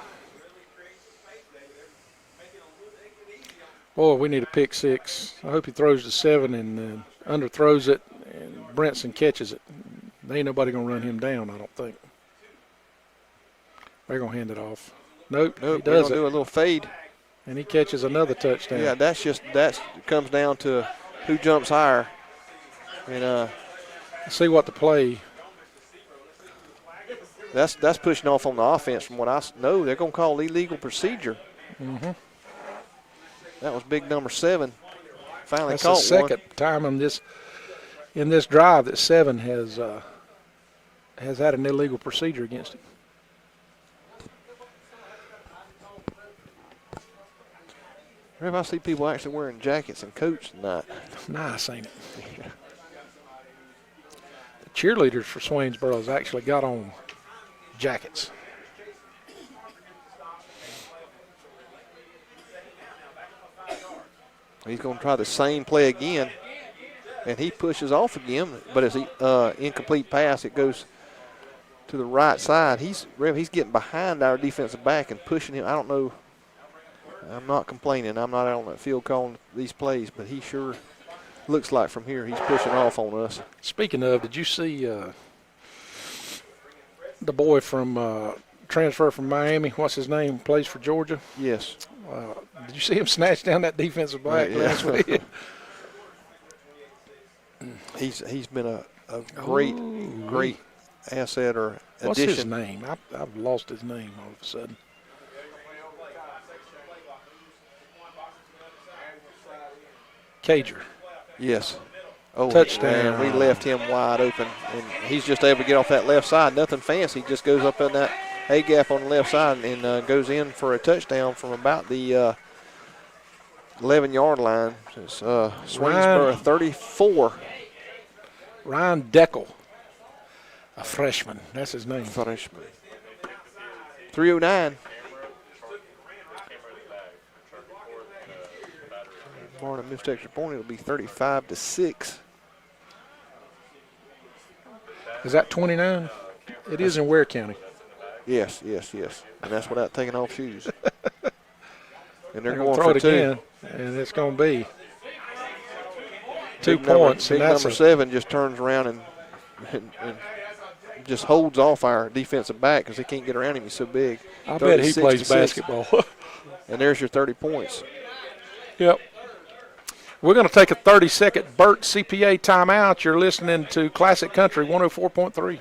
Speaker 2: Boy, we need a pick 6. I hope he throws to 7 and underthrows it, and Brentson catches it. There ain't nobody going to run him down, I don't think. They're going to hand it off. Nope, he
Speaker 3: We're
Speaker 2: does
Speaker 3: going to do a little fade.
Speaker 2: And he catches another touchdown.
Speaker 3: Yeah, that comes down to who jumps higher. And
Speaker 2: see what the play.
Speaker 3: That's pushing off on the offense from what I know. They're going to call illegal procedure.
Speaker 2: Mm-hmm.
Speaker 3: That was big number 7. Finally
Speaker 2: That's
Speaker 3: caught
Speaker 2: the second time in this drive that 7 has had an illegal procedure against him.
Speaker 3: Rev, I see people actually wearing jackets and coats tonight.
Speaker 2: Nice, ain't it? The cheerleaders for Swainsboro has actually got on jackets.
Speaker 3: He's going to try the same play again, and he pushes off again, but it's an incomplete pass. It goes to the right side. He's getting behind our defensive back and pushing him. I don't know. I'm not complaining. I'm not out on that field calling these plays, but he sure looks like from here he's pushing off on us.
Speaker 2: Speaking of, did you see the boy from transfer from Miami? What's his name? Plays for Georgia?
Speaker 3: Yes.
Speaker 2: Did you see him snatch down that defensive back last week?
Speaker 3: He's been a great asset or addition.
Speaker 2: What's his name? I've lost his name all of a sudden. Cager.
Speaker 3: Yes. Oh,
Speaker 2: touchdown.
Speaker 3: Man, we left him wide open, and he's just able to get off that left side. Nothing fancy. Just goes up in that A-gap on the left side and goes in for a touchdown from about the 11-yard line. It's Swainsboro 34.
Speaker 2: Ryan Deckel, a freshman. That's his name.
Speaker 3: Freshman. 309. Barnum missed extra point. It'll be 35-6.
Speaker 2: Is that 29? It is in Ware County.
Speaker 3: Yes. And that's without taking off shoes. And they're
Speaker 2: They're
Speaker 3: going
Speaker 2: throw
Speaker 3: for
Speaker 2: it
Speaker 3: 2.
Speaker 2: again, and it's going to be 2
Speaker 3: Big
Speaker 2: points.
Speaker 3: Big
Speaker 2: and that's
Speaker 3: number 7 just turns around and just holds off our defensive back because he can't get around him. He's so big.
Speaker 2: I bet he plays
Speaker 3: 36-6.
Speaker 2: basketball.
Speaker 3: And there's your 30 points.
Speaker 2: Yep. We're going to take a 30-second Burt CPA timeout. You're listening to Classic Country 104.3.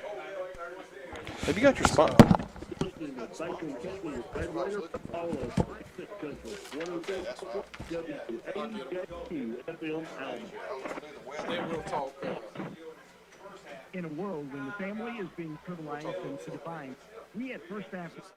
Speaker 3: Have you got your spot?
Speaker 8: In a world when the family is being criminalized and defined, we at First Baptist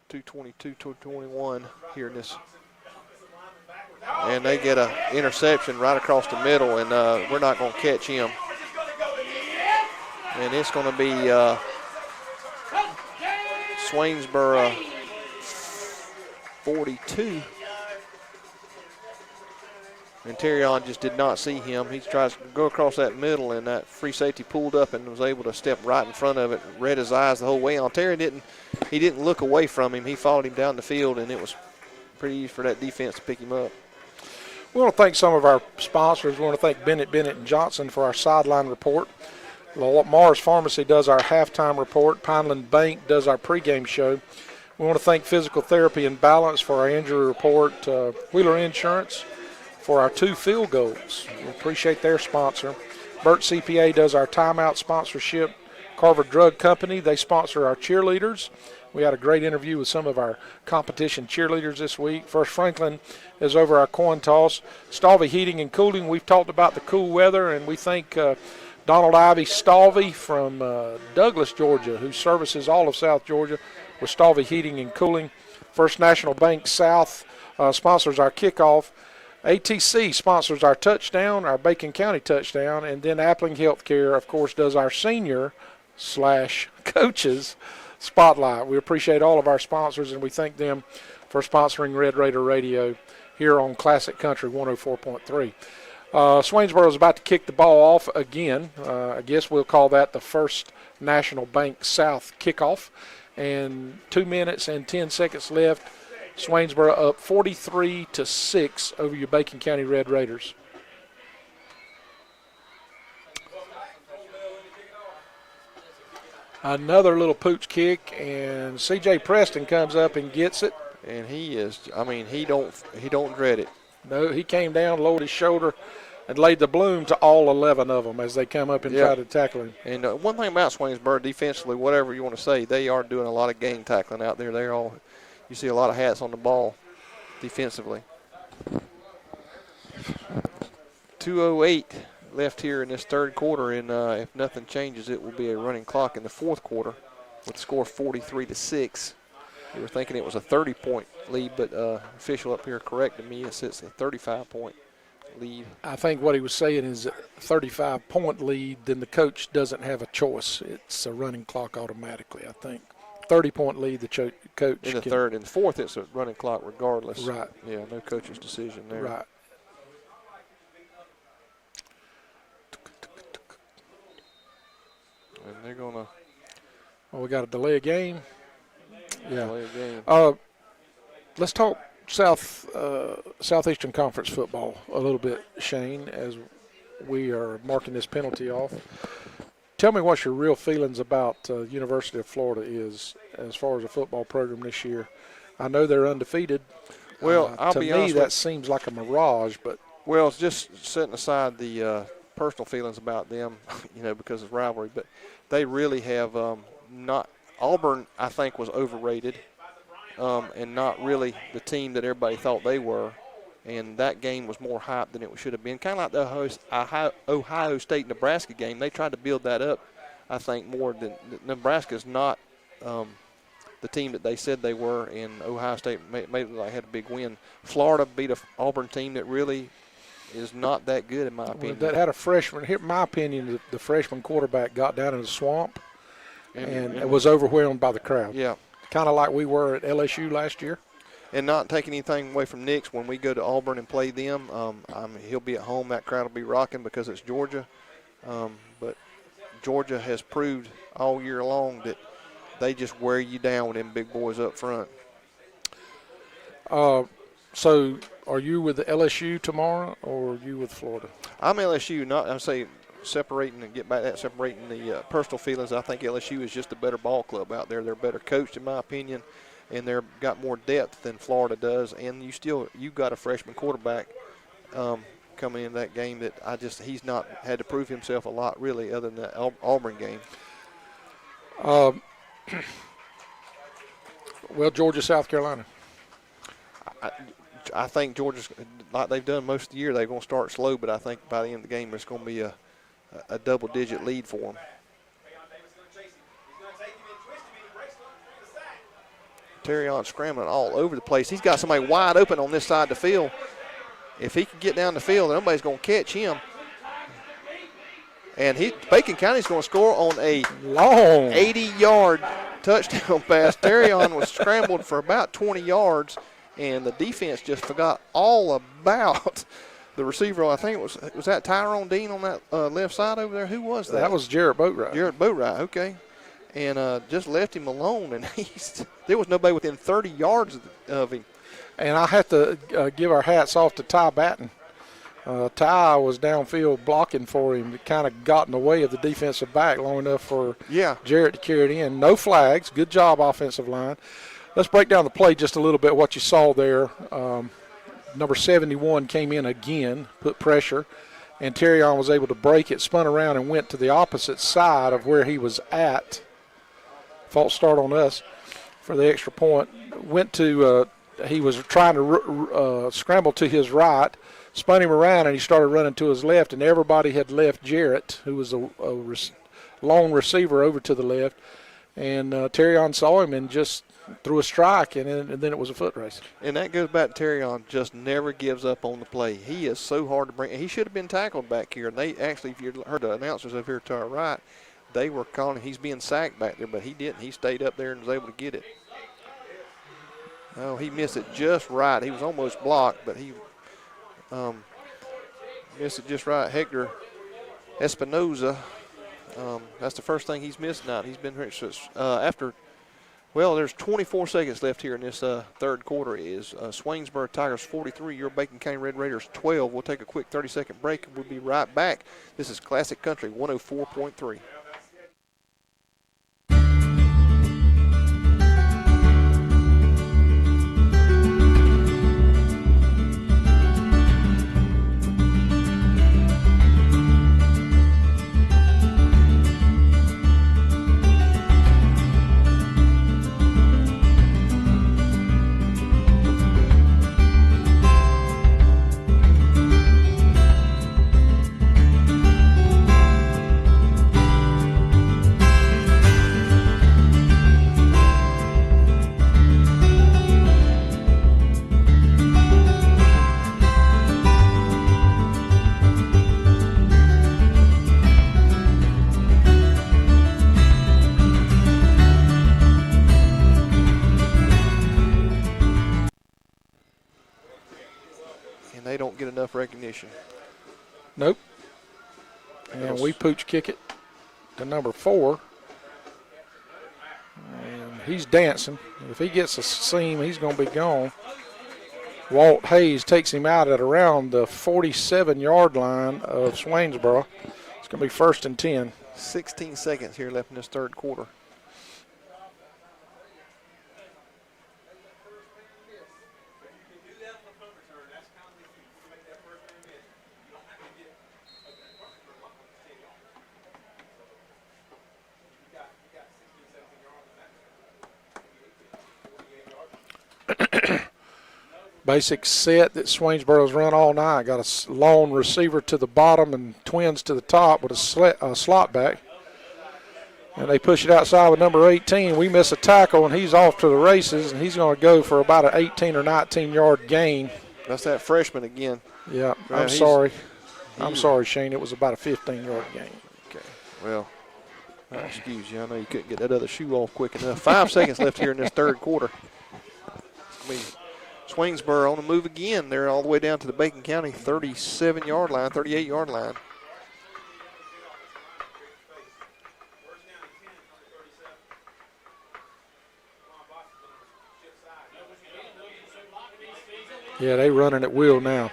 Speaker 3: 222, 221 here in this. And they get an interception right across the middle, and we're not going to catch him. And it's going to be Swainsboro 42. And Terrion just did not see him. He tries to go across that middle, and that free safety pulled up and was able to step right in front of it, read his eyes the whole way on. Terry didn't look away from him. He followed him down the field, and it was pretty easy for that defense to pick him up.
Speaker 2: We want to thank some of our sponsors. We want to thank Bennett & Johnson for our sideline report. Mars Pharmacy does our halftime report. Pineland Bank does our pregame show. We want to thank Physical Therapy and Balance for our injury report. Wheeler Insurance for our 2 field goals. We appreciate their sponsor. Burt CPA does our timeout sponsorship. Carver Drug Company, they sponsor our cheerleaders. We had a great interview with some of our competition cheerleaders this week. First Franklin is over our coin toss. Stalvey Heating and Cooling, we've talked about the cool weather, and we thank Donald Ivy Stalvey from Douglas, Georgia, who services all of South Georgia with Stalvey Heating and Cooling. First National Bank South sponsors our kickoff. ATC sponsors our touchdown, our Bacon County touchdown, and then Appling Healthcare, of course, does our senior/coaches spotlight. We appreciate all of our sponsors, and we thank them for sponsoring Red Raider Radio here on Classic Country 104.3. Swainsboro is about to kick the ball off again. I guess we'll call that the First National Bank South kickoff. And 2 minutes and 10 seconds left. Swainsboro up 43-6 over your Bacon County Red Raiders. Another little pooch kick, and C.J. Preston comes up and gets it.
Speaker 3: And he don't dread it.
Speaker 2: No, he came down, lowered his shoulder, and laid the bloom to all 11 of them as they come up and try to tackle him.
Speaker 3: And one thing about Swainsboro defensively, whatever you want to say, they are doing a lot of gang tackling out there. You see a lot of hats on the ball defensively. 2:08 left here in this third quarter, and if nothing changes, it will be a running clock in the fourth quarter with the score 43-6. You were thinking it was a 30-point lead, but official up here corrected me. It's a 35-point lead.
Speaker 2: I think what he was saying is a 35-point lead, then the coach doesn't have a choice. It's a running clock automatically, I think. 30-point lead, the coach
Speaker 3: in the third. In the fourth, it's a running clock regardless.
Speaker 2: Right.
Speaker 3: Yeah, no coach's decision there.
Speaker 2: Right.
Speaker 3: And they're going to.
Speaker 2: Well, we got a delay of game. Yeah.
Speaker 3: Delay of game.
Speaker 2: Let's talk Southeastern Conference football a little bit, Shane, as we are marking this penalty off. Tell me what your real feelings about University of Florida is as far as the football program this year. I know they're undefeated.
Speaker 3: Well, I'll be honest.
Speaker 2: To me, that seems like a mirage, but.
Speaker 3: Well, it's just setting aside the personal feelings about them, because of rivalry, but they really have not. Auburn, I think, was overrated and not really the team that everybody thought they were. And that game was more hype than it should have been. Kind of like the Ohio State-Nebraska game. They tried to build that up, I think, more than Nebraska's not the team that they said they were, and Ohio State made it like had a big win. Florida beat an Auburn team that really is not that good, in my opinion.
Speaker 2: That had a freshman. Here, in my opinion, the freshman quarterback got down in the swamp and was overwhelmed by the crowd.
Speaker 3: Yeah.
Speaker 2: Kind of like we were at LSU last year.
Speaker 3: And not taking anything away from Nick's, when we go to Auburn and play them, he'll be at home. That crowd will be rocking because it's Georgia. But Georgia has proved all year long that they just wear you down with them big boys up front.
Speaker 2: So are you with the LSU tomorrow, or are you with Florida?
Speaker 3: I'm LSU. I'm saying separating and get back to that, separating the personal feelings. I think LSU is just a better ball club out there. They're better coached, in my opinion. And they've got more depth than Florida does. And you got a freshman quarterback coming in that game that he's not had to prove himself a lot, really, other than that Auburn game.
Speaker 2: Well, Georgia, South Carolina.
Speaker 3: I think Georgia's, like they've done most of the year, they're going to start slow, but I think by the end of the game it's going to be a double-digit lead for them. Terrion scrambling all over the place. He's got somebody wide open on this side of the field. If he can get down the field, nobody's going to catch him. And Bacon County's going to score on a
Speaker 2: long
Speaker 3: 80-yard touchdown pass. Terrion was scrambled for about 20 yards, and the defense just forgot all about the receiver. I think was that Tyrone Dean on that left side over there? Who was that?
Speaker 2: That was Jarrett Boatwright.
Speaker 3: Jarrett Boatwright, okay. And just left him alone, and there was nobody within 30 yards of him.
Speaker 2: And I have to give our hats off to Ty Batten. Ty was downfield blocking for him. It kind of got in the way of the defensive back long enough for Jarrett to carry it in. No flags. Good job, offensive line. Let's break down the play just a little bit, what you saw there. Number 71 came in again, put pressure, and Terrion was able to break it, spun around, and went to the opposite side of where he was at. False start on us for the extra point. Went to he was trying to scramble to his right, spun him around, and he started running to his left, and everybody had left Jarrett, who was a lone receiver, over to the left. And Terrion saw him and just threw a strike, and then it was a foot race.
Speaker 3: And that goes back to Terrion, just never gives up on the play. He is so hard to bring. He should have been tackled back here. And they actually, if you heard the announcers up here to our right, they were calling he's being sacked back there, but he didn't. He stayed up there and was able to get it. Oh, he missed it just right. He was almost blocked, but he missed it just right. Hector Espinoza, that's the first thing he's missed tonight. He's been hurt after. Well, there's 24 seconds left here in this third quarter. It is Swainsboro Tigers 43, your Bacon County Red Raiders 12. We'll take a quick 30-second break, and we'll be right back. This is Classic Country 104.3. They don't get enough recognition.
Speaker 2: Nope. And we pooch kick it to number 4. And he's dancing. If he gets a seam, he's going to be gone. Walt Hayes takes him out at around the 47-yard line of Swainsboro. It's going to be 1st and 10.
Speaker 3: 16 seconds here left in this third quarter.
Speaker 2: Basic set that Swainsboro's run all night. Got a lone receiver to the bottom and twins to the top with a slot back. And they push it outside with number 18. We miss a tackle, and he's off to the races, and he's going to go for about an 18 or 19-yard gain.
Speaker 3: That's that freshman again.
Speaker 2: Yeah, I'm sorry. I'm sorry, Shane. It was about a 15-yard gain.
Speaker 3: Okay, well, excuse you. I know you couldn't get that other shoe off quick enough. 5 seconds left here in this third quarter. Swainsboro on the move again. They're all the way down to the Bacon County 37-yard line, 38-yard line.
Speaker 2: Yeah, they running at will now.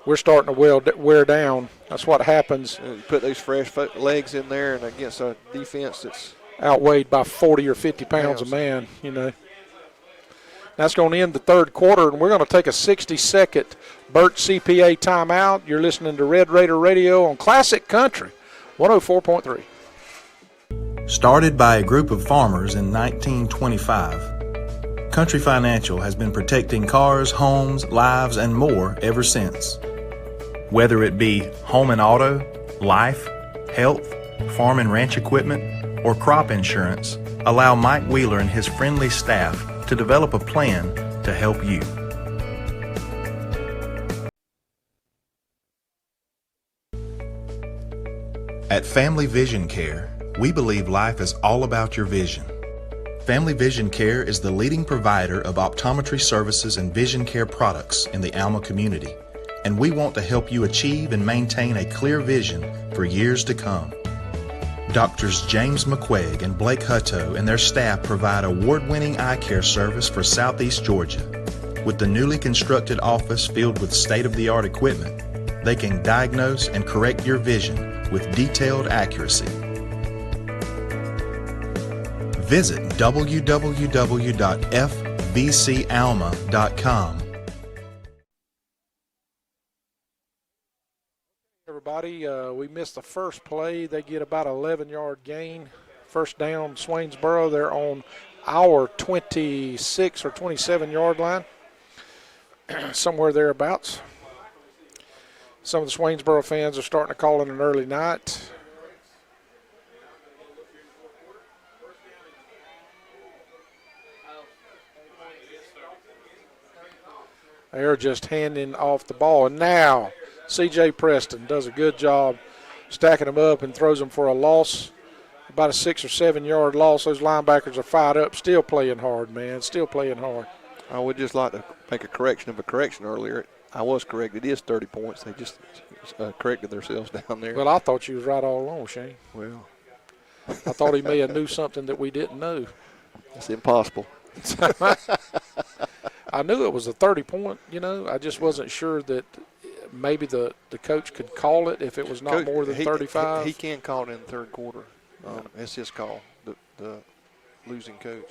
Speaker 2: We're starting to wear down. That's what happens.
Speaker 3: You put those fresh legs in there, and against a defense that's
Speaker 2: outweighed by 40 or 50 pounds a man, you know. That's going to end the third quarter, and we're going to take a 60-second Burt CPA timeout. You're listening to Red Raider Radio on Classic Country 104.3.
Speaker 4: Started by a group of farmers in 1925, Country Financial has been protecting cars, homes, lives, and more ever since. Whether it be home and auto, life, health, farm and ranch equipment, or crop insurance, Allow Mike Wheeler and his friendly staff to develop a plan to help you. At Family Vision Care, we believe life is all about your vision. Family Vision Care is the leading provider of optometry services and vision care products in the Alma community, and we want to help you achieve and maintain a clear vision for years to come. Doctors James McQuaig and Blake Hutto and their staff provide award-winning eye care service for Southeast Georgia. With the newly constructed office filled with state-of-the-art equipment, they can diagnose and correct your vision with detailed accuracy. Visit www.fvcalma.com.
Speaker 2: Everybody, we missed the first play. They get about 11-yard gain. First down, Swainsboro. They're on our 26 or 27-yard line, somewhere thereabouts. Some of the Swainsboro fans are starting to call it an early night. They're just handing off the ball. And now C.J. Preston does a good job stacking them up and throws them for a loss, about a 6 or 7 yard loss. Those linebackers are fired up, still playing hard, man, still playing hard.
Speaker 3: I would just like to make a correction of a correction earlier. I was correct. It is 30 points. They just corrected themselves down there.
Speaker 2: Well, I thought you was right all along, Shane.
Speaker 3: Well,
Speaker 2: I thought he may have knew something that we didn't know.
Speaker 3: it's impossible.
Speaker 2: I knew it was a 30-point, you know. I just wasn't sure that maybe the coach could call it if it was not
Speaker 3: Coach,
Speaker 2: more than 35.
Speaker 3: He can call it in the third quarter. It's his call, the losing coach.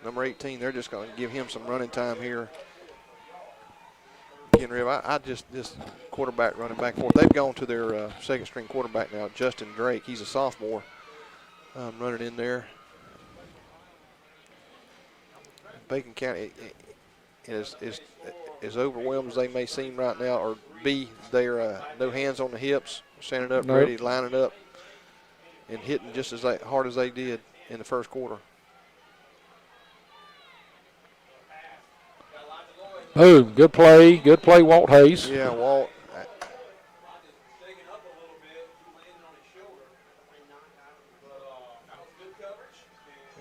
Speaker 3: Number 18, they're just going to give him some running time here. This quarterback running back and forth. They've gone to their second-string quarterback now, Justin Drake. He's a sophomore running in there. Bacon County is as overwhelmed as they may seem right now, or be, they're no hands on the hips, standing up, ready, lining up, and hitting just as hard as they did in the first quarter.
Speaker 2: Boom, good play, Walt Hayes.
Speaker 3: Yeah, Walt.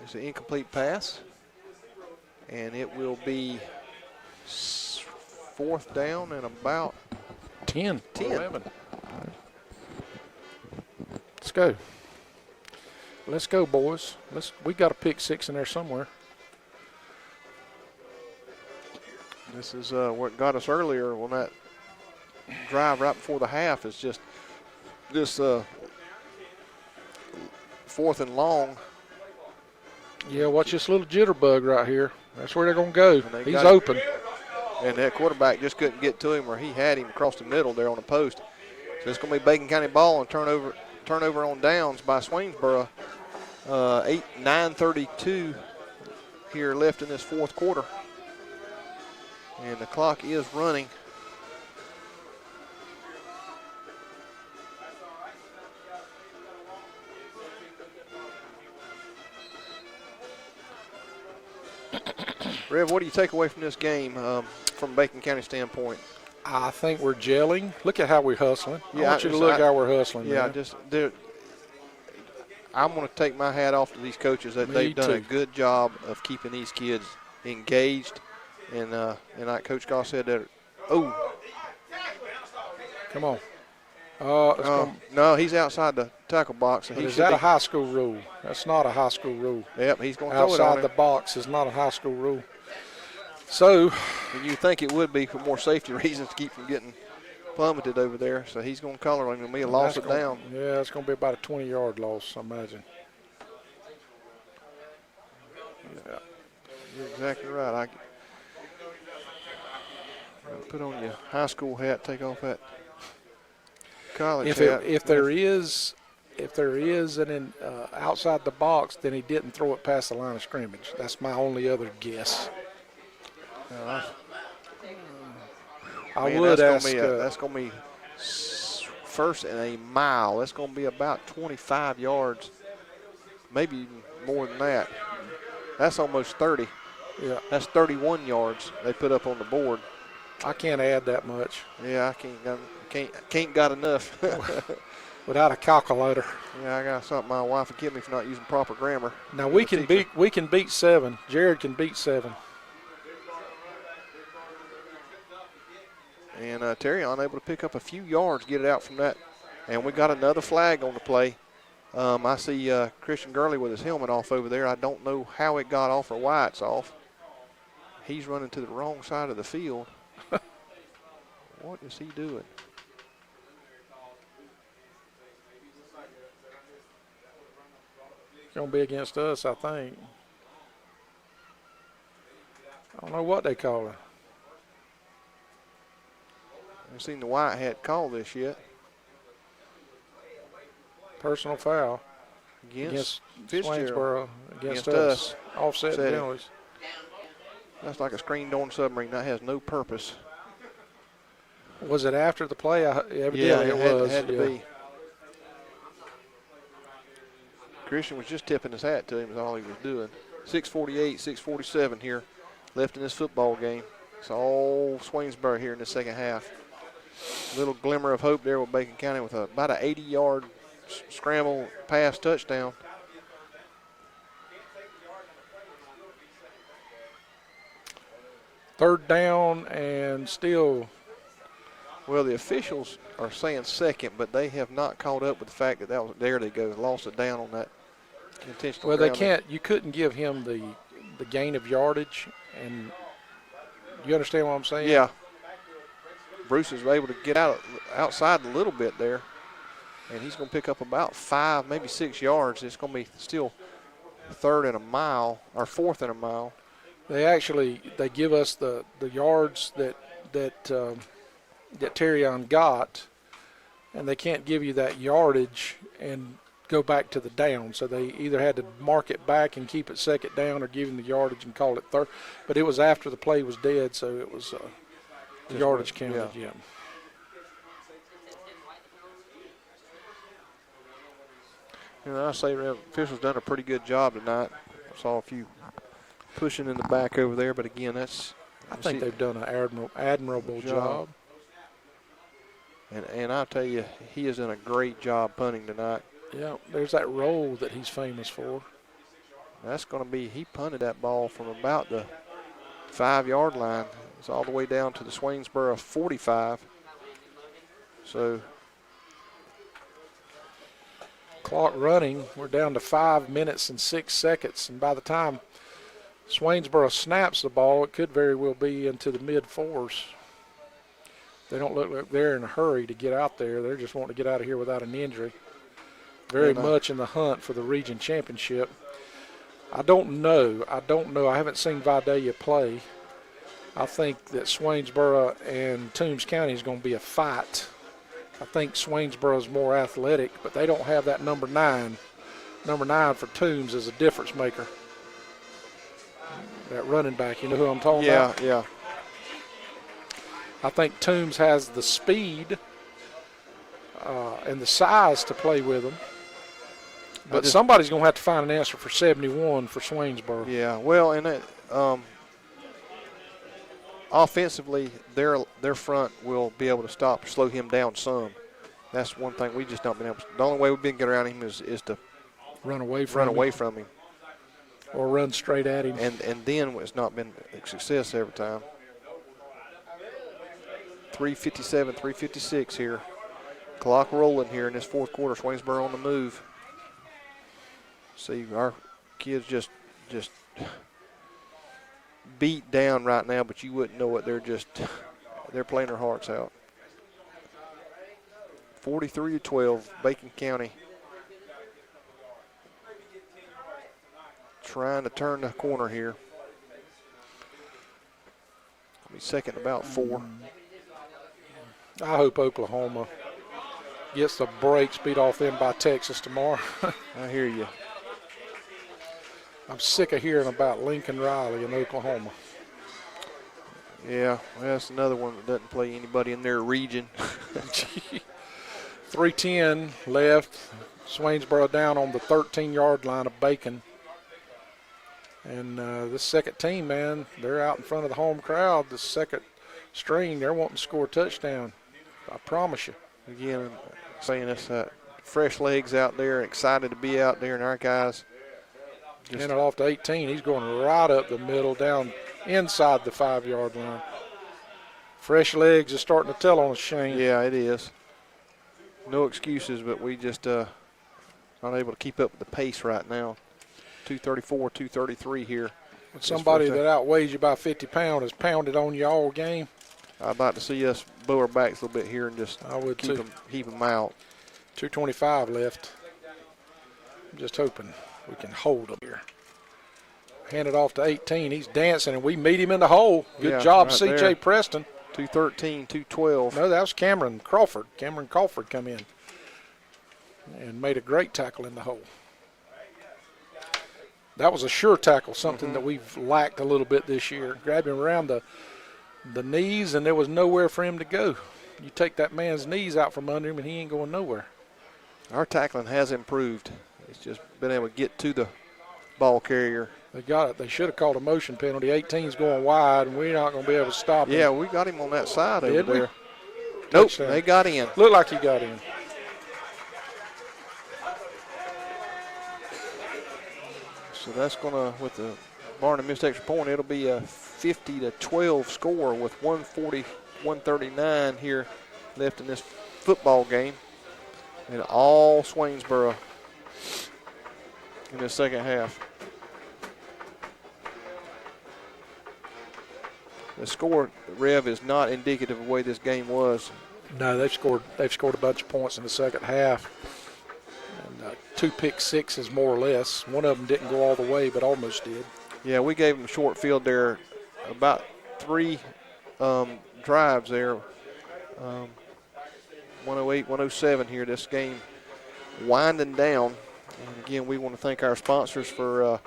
Speaker 3: It's an incomplete pass, and it will be fourth down and about
Speaker 2: 10.
Speaker 3: 11.
Speaker 2: Let's go, boys. We got a pick six in there somewhere.
Speaker 3: This is what got us earlier on that drive right before the half. Is just this fourth and long.
Speaker 2: Yeah, watch this little jitterbug right here. That's where they're going to go. He's open.
Speaker 3: And that quarterback just couldn't get to him, or he had him across the middle there on the post. So it's going to be Bacon County ball and turnover on downs by Swainsboro. 9:32 here left in this fourth quarter. And the clock is running. Rev, what do you take away from this game from Bacon County standpoint?
Speaker 2: I think we're gelling. Look at how we're hustling.
Speaker 3: Yeah,
Speaker 2: I want you to look how we're hustling.
Speaker 3: Yeah,
Speaker 2: man.
Speaker 3: I'm going to take my hat off to these coaches. That they've done a good job of keeping these kids engaged. And like Coach Goss said, that
Speaker 2: come on.
Speaker 3: No, he's outside the tackle box.
Speaker 2: But is that a high school rule? That's not a high school rule.
Speaker 3: Yep, he's going to throw it on
Speaker 2: outside the box is not a high school rule. So,
Speaker 3: and you think it would be for more safety reasons to keep from getting plummeted over there. So he's going to color on him and be a loss of down.
Speaker 2: Yeah, it's going to be about a 20-yard loss, I imagine.
Speaker 3: Yeah, you're exactly right. Put on your high school hat, take off that college hat.
Speaker 2: If there is an outside the box, then he didn't throw it past the line of scrimmage. That's my only other guess. I would ask.
Speaker 3: That's going to be first and a mile. That's going to be about 25 yards maybe even more than that. That's almost 30.
Speaker 2: Yeah.
Speaker 3: That's 31 yards they put up on the board.
Speaker 2: I can't add that much.
Speaker 3: Yeah, I can't got enough.
Speaker 2: Without a calculator.
Speaker 3: Yeah, I got something my wife would kill me for not using proper grammar.
Speaker 2: Now we can beat 7. Jared can beat 7.
Speaker 3: And Terry unable to pick up a few yards, get it out from that. And we got another flag on the play. I see Christian Gurley with his helmet off over there. I don't know how it got off or why it's off. He's running to the wrong side of the field. What is he doing?
Speaker 2: It's going to be against us, I think. I don't know what they call it.
Speaker 3: I haven't seen the white hat call this yet.
Speaker 2: Personal foul against Swainsboro, against us. Offset penalties.
Speaker 3: That's like a screen-door submarine. That has no purpose.
Speaker 2: Was it after the play? Evidently
Speaker 3: yeah,
Speaker 2: it was.
Speaker 3: Had to be. Christian was just tipping his hat to him is all he was doing. 6:48, 6:47 here left in this football game. It's all Swainsboro here in the second half. Little glimmer of hope there with Bacon County with about an 80-yard scramble pass touchdown.
Speaker 2: Third down and still.
Speaker 3: Well, the officials are saying second, but they have not caught up with the fact that was there they go, lost it down on that intentional.
Speaker 2: Well, they can't. You couldn't give him the gain of yardage, and you understand what I'm saying?
Speaker 3: Yeah. Bruce is able to get outside a little bit there, and he's going to pick up about 5, maybe 6 yards. It's going to be still 3rd and a mile or 4th and a mile.
Speaker 2: They give us the yards that Terrion got, and they can't give you that yardage and go back to the down. So they either had to mark it back and keep it second down or give him the yardage and call it third. But it was after the play was dead, so it was the yardage counted, yeah.
Speaker 3: You know, I say the officials done a pretty good job tonight. I saw a few pushing in the back over there, but again,
Speaker 2: I think they've done an admirable job.
Speaker 3: And I'll tell you, he has done a great job punting tonight.
Speaker 2: Yeah, there's that roll that he's famous for.
Speaker 3: That's going to be, he punted that ball from about the 5-yard line. It's all the way down to the Swainsboro 45. So.
Speaker 2: Clock running, we're down to 5 minutes and 6 seconds. And by the time Swainsboro snaps the ball, it could very well be into the mid-4s. They don't look like they're in a hurry to get out there. They're just wanting to get out of here without an injury. Very much in the hunt for the region championship. I don't know. I haven't seen Vidalia play. I think that Swainsboro and Toombs County is going to be a fight. I think Swainsboro is more athletic, but they don't have that number 9. Number 9 for Toombs is a difference maker. That running back, you know who I'm talking about?
Speaker 3: Yeah.
Speaker 2: I think Toombs has the speed and the size to play with them. But somebody's going to have to find an answer for 71 for Swainsboro.
Speaker 3: Yeah, well, and offensively, their front will be able to slow him down some. That's one thing we just not been able to. The only way we've been getting around him is to
Speaker 2: run away from him. Or run straight at him.
Speaker 3: And then it's not been a success every time. 3:57, 3:56 here. Clock rolling here in this fourth quarter. Swainsboro on the move. See, our kids just beat down right now, but you wouldn't know it. They're playing their hearts out. 43-12, Bacon County trying to turn the corner here. Be second about 4.
Speaker 2: I hope Oklahoma gets the brakes beat off them by Texas tomorrow.
Speaker 3: I hear you.
Speaker 2: I'm sick of hearing about Lincoln Riley in Oklahoma.
Speaker 3: Yeah, well, that's another one that doesn't play anybody in their region.
Speaker 2: 3:10 left. Swainsboro down on the 13-yard line of Bacon. And this second team, man, they're out in front of the home crowd. The second string, they're wanting to score a touchdown. I promise you.
Speaker 3: Again, saying it's fresh legs out there, excited to be out there, and our guys.
Speaker 2: Hand it off to 18. He's going right up the middle, down inside the 5-yard line. Fresh legs is starting to tell on us, Shane.
Speaker 3: Yeah, it is. No excuses, but we just not able to keep up with the pace right now. 234, 233 here.
Speaker 2: When somebody that outweighs you by 50 pounds has pounded on you all game.
Speaker 3: I'd like to see us bow our backs a little bit here and just
Speaker 2: I would
Speaker 3: keep them out.
Speaker 2: 2:25 left. I'm just hoping we can hold them here. Hand it off to 18. He's dancing, and we meet him in the hole. Good job,
Speaker 3: right
Speaker 2: C.J.
Speaker 3: there.
Speaker 2: Preston.
Speaker 3: 213, 212.
Speaker 2: No, that was Cameron Crawford. Cameron Crawford come in and made a great tackle in the hole. That was a sure tackle, something that we've lacked a little bit this year. Grabbed him around the knees, and there was nowhere for him to go. You take that man's knees out from under him, and he ain't going nowhere.
Speaker 3: Our tackling has improved. It's just been able to get to the ball carrier.
Speaker 2: They got it. They should have called a motion penalty. 18's going wide, and we're not going to be able to stop him.
Speaker 3: Yeah, we got him on that side
Speaker 2: Did
Speaker 3: over
Speaker 2: we?
Speaker 3: there. Nope,
Speaker 2: Touchdown.
Speaker 3: they got in.
Speaker 2: Looked like he got in.
Speaker 3: So that's going to, with the Barnum missed extra point, it'll be a 50-12 score with 139 here left in this football game. And all Swainsboro in the second half. The score, Rev, is not indicative of the way this game was.
Speaker 2: No, they've scored a bunch of points in the second half. And 2 pick sixes more or less. One of them didn't go all the way, but almost did.
Speaker 3: Yeah, we gave them a short field there, about 3 drives there. 108, 107 here. This game winding down. And again, we want to thank our sponsors for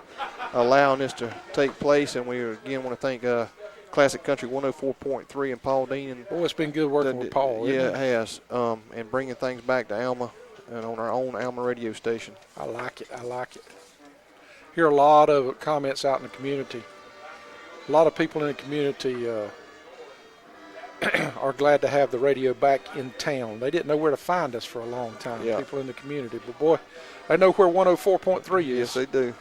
Speaker 3: allowing this to take place, and we again want to thank Classic Country 104.3 and Paul Dean. And
Speaker 2: boy, it's been good working with Paul.
Speaker 3: Yeah,
Speaker 2: Isn't
Speaker 3: it has. And bringing things back to Alma and on our own Alma radio station.
Speaker 2: I like it. I like it. Hear a lot of comments out in the community. A lot of people in the community are glad to have the radio back in town. They didn't know where to find us for a long time,
Speaker 3: Yeah.
Speaker 2: people in the community. But, boy, they know where 104.3 is.
Speaker 3: Yes, they do.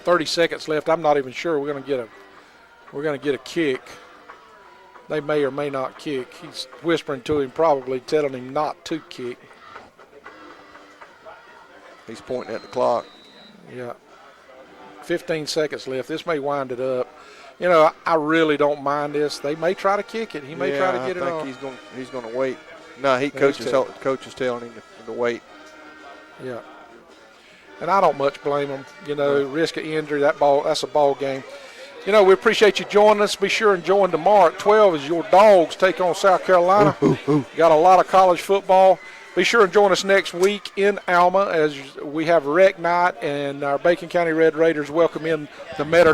Speaker 2: 30 seconds left. I'm not even sure we're going to get a kick. They may or may not kick. He's whispering to him, probably telling him not to kick.
Speaker 3: He's pointing at the clock.
Speaker 2: Yeah. 15 seconds left. This may wind it up. You know, I really don't mind this. They may try to kick it. He may try to get it on.
Speaker 3: I think he's going to wait. No, coach is telling him to wait.
Speaker 2: Yeah. And I don't much blame them. You know, risk of injury, that's a ball game. You know, we appreciate you joining us. Be sure and join tomorrow at 12 as your Dogs take on South Carolina. Got a lot of college football. Be sure and join us next week in Alma as we have rec night, and our Bacon County Red Raiders welcome in the Metter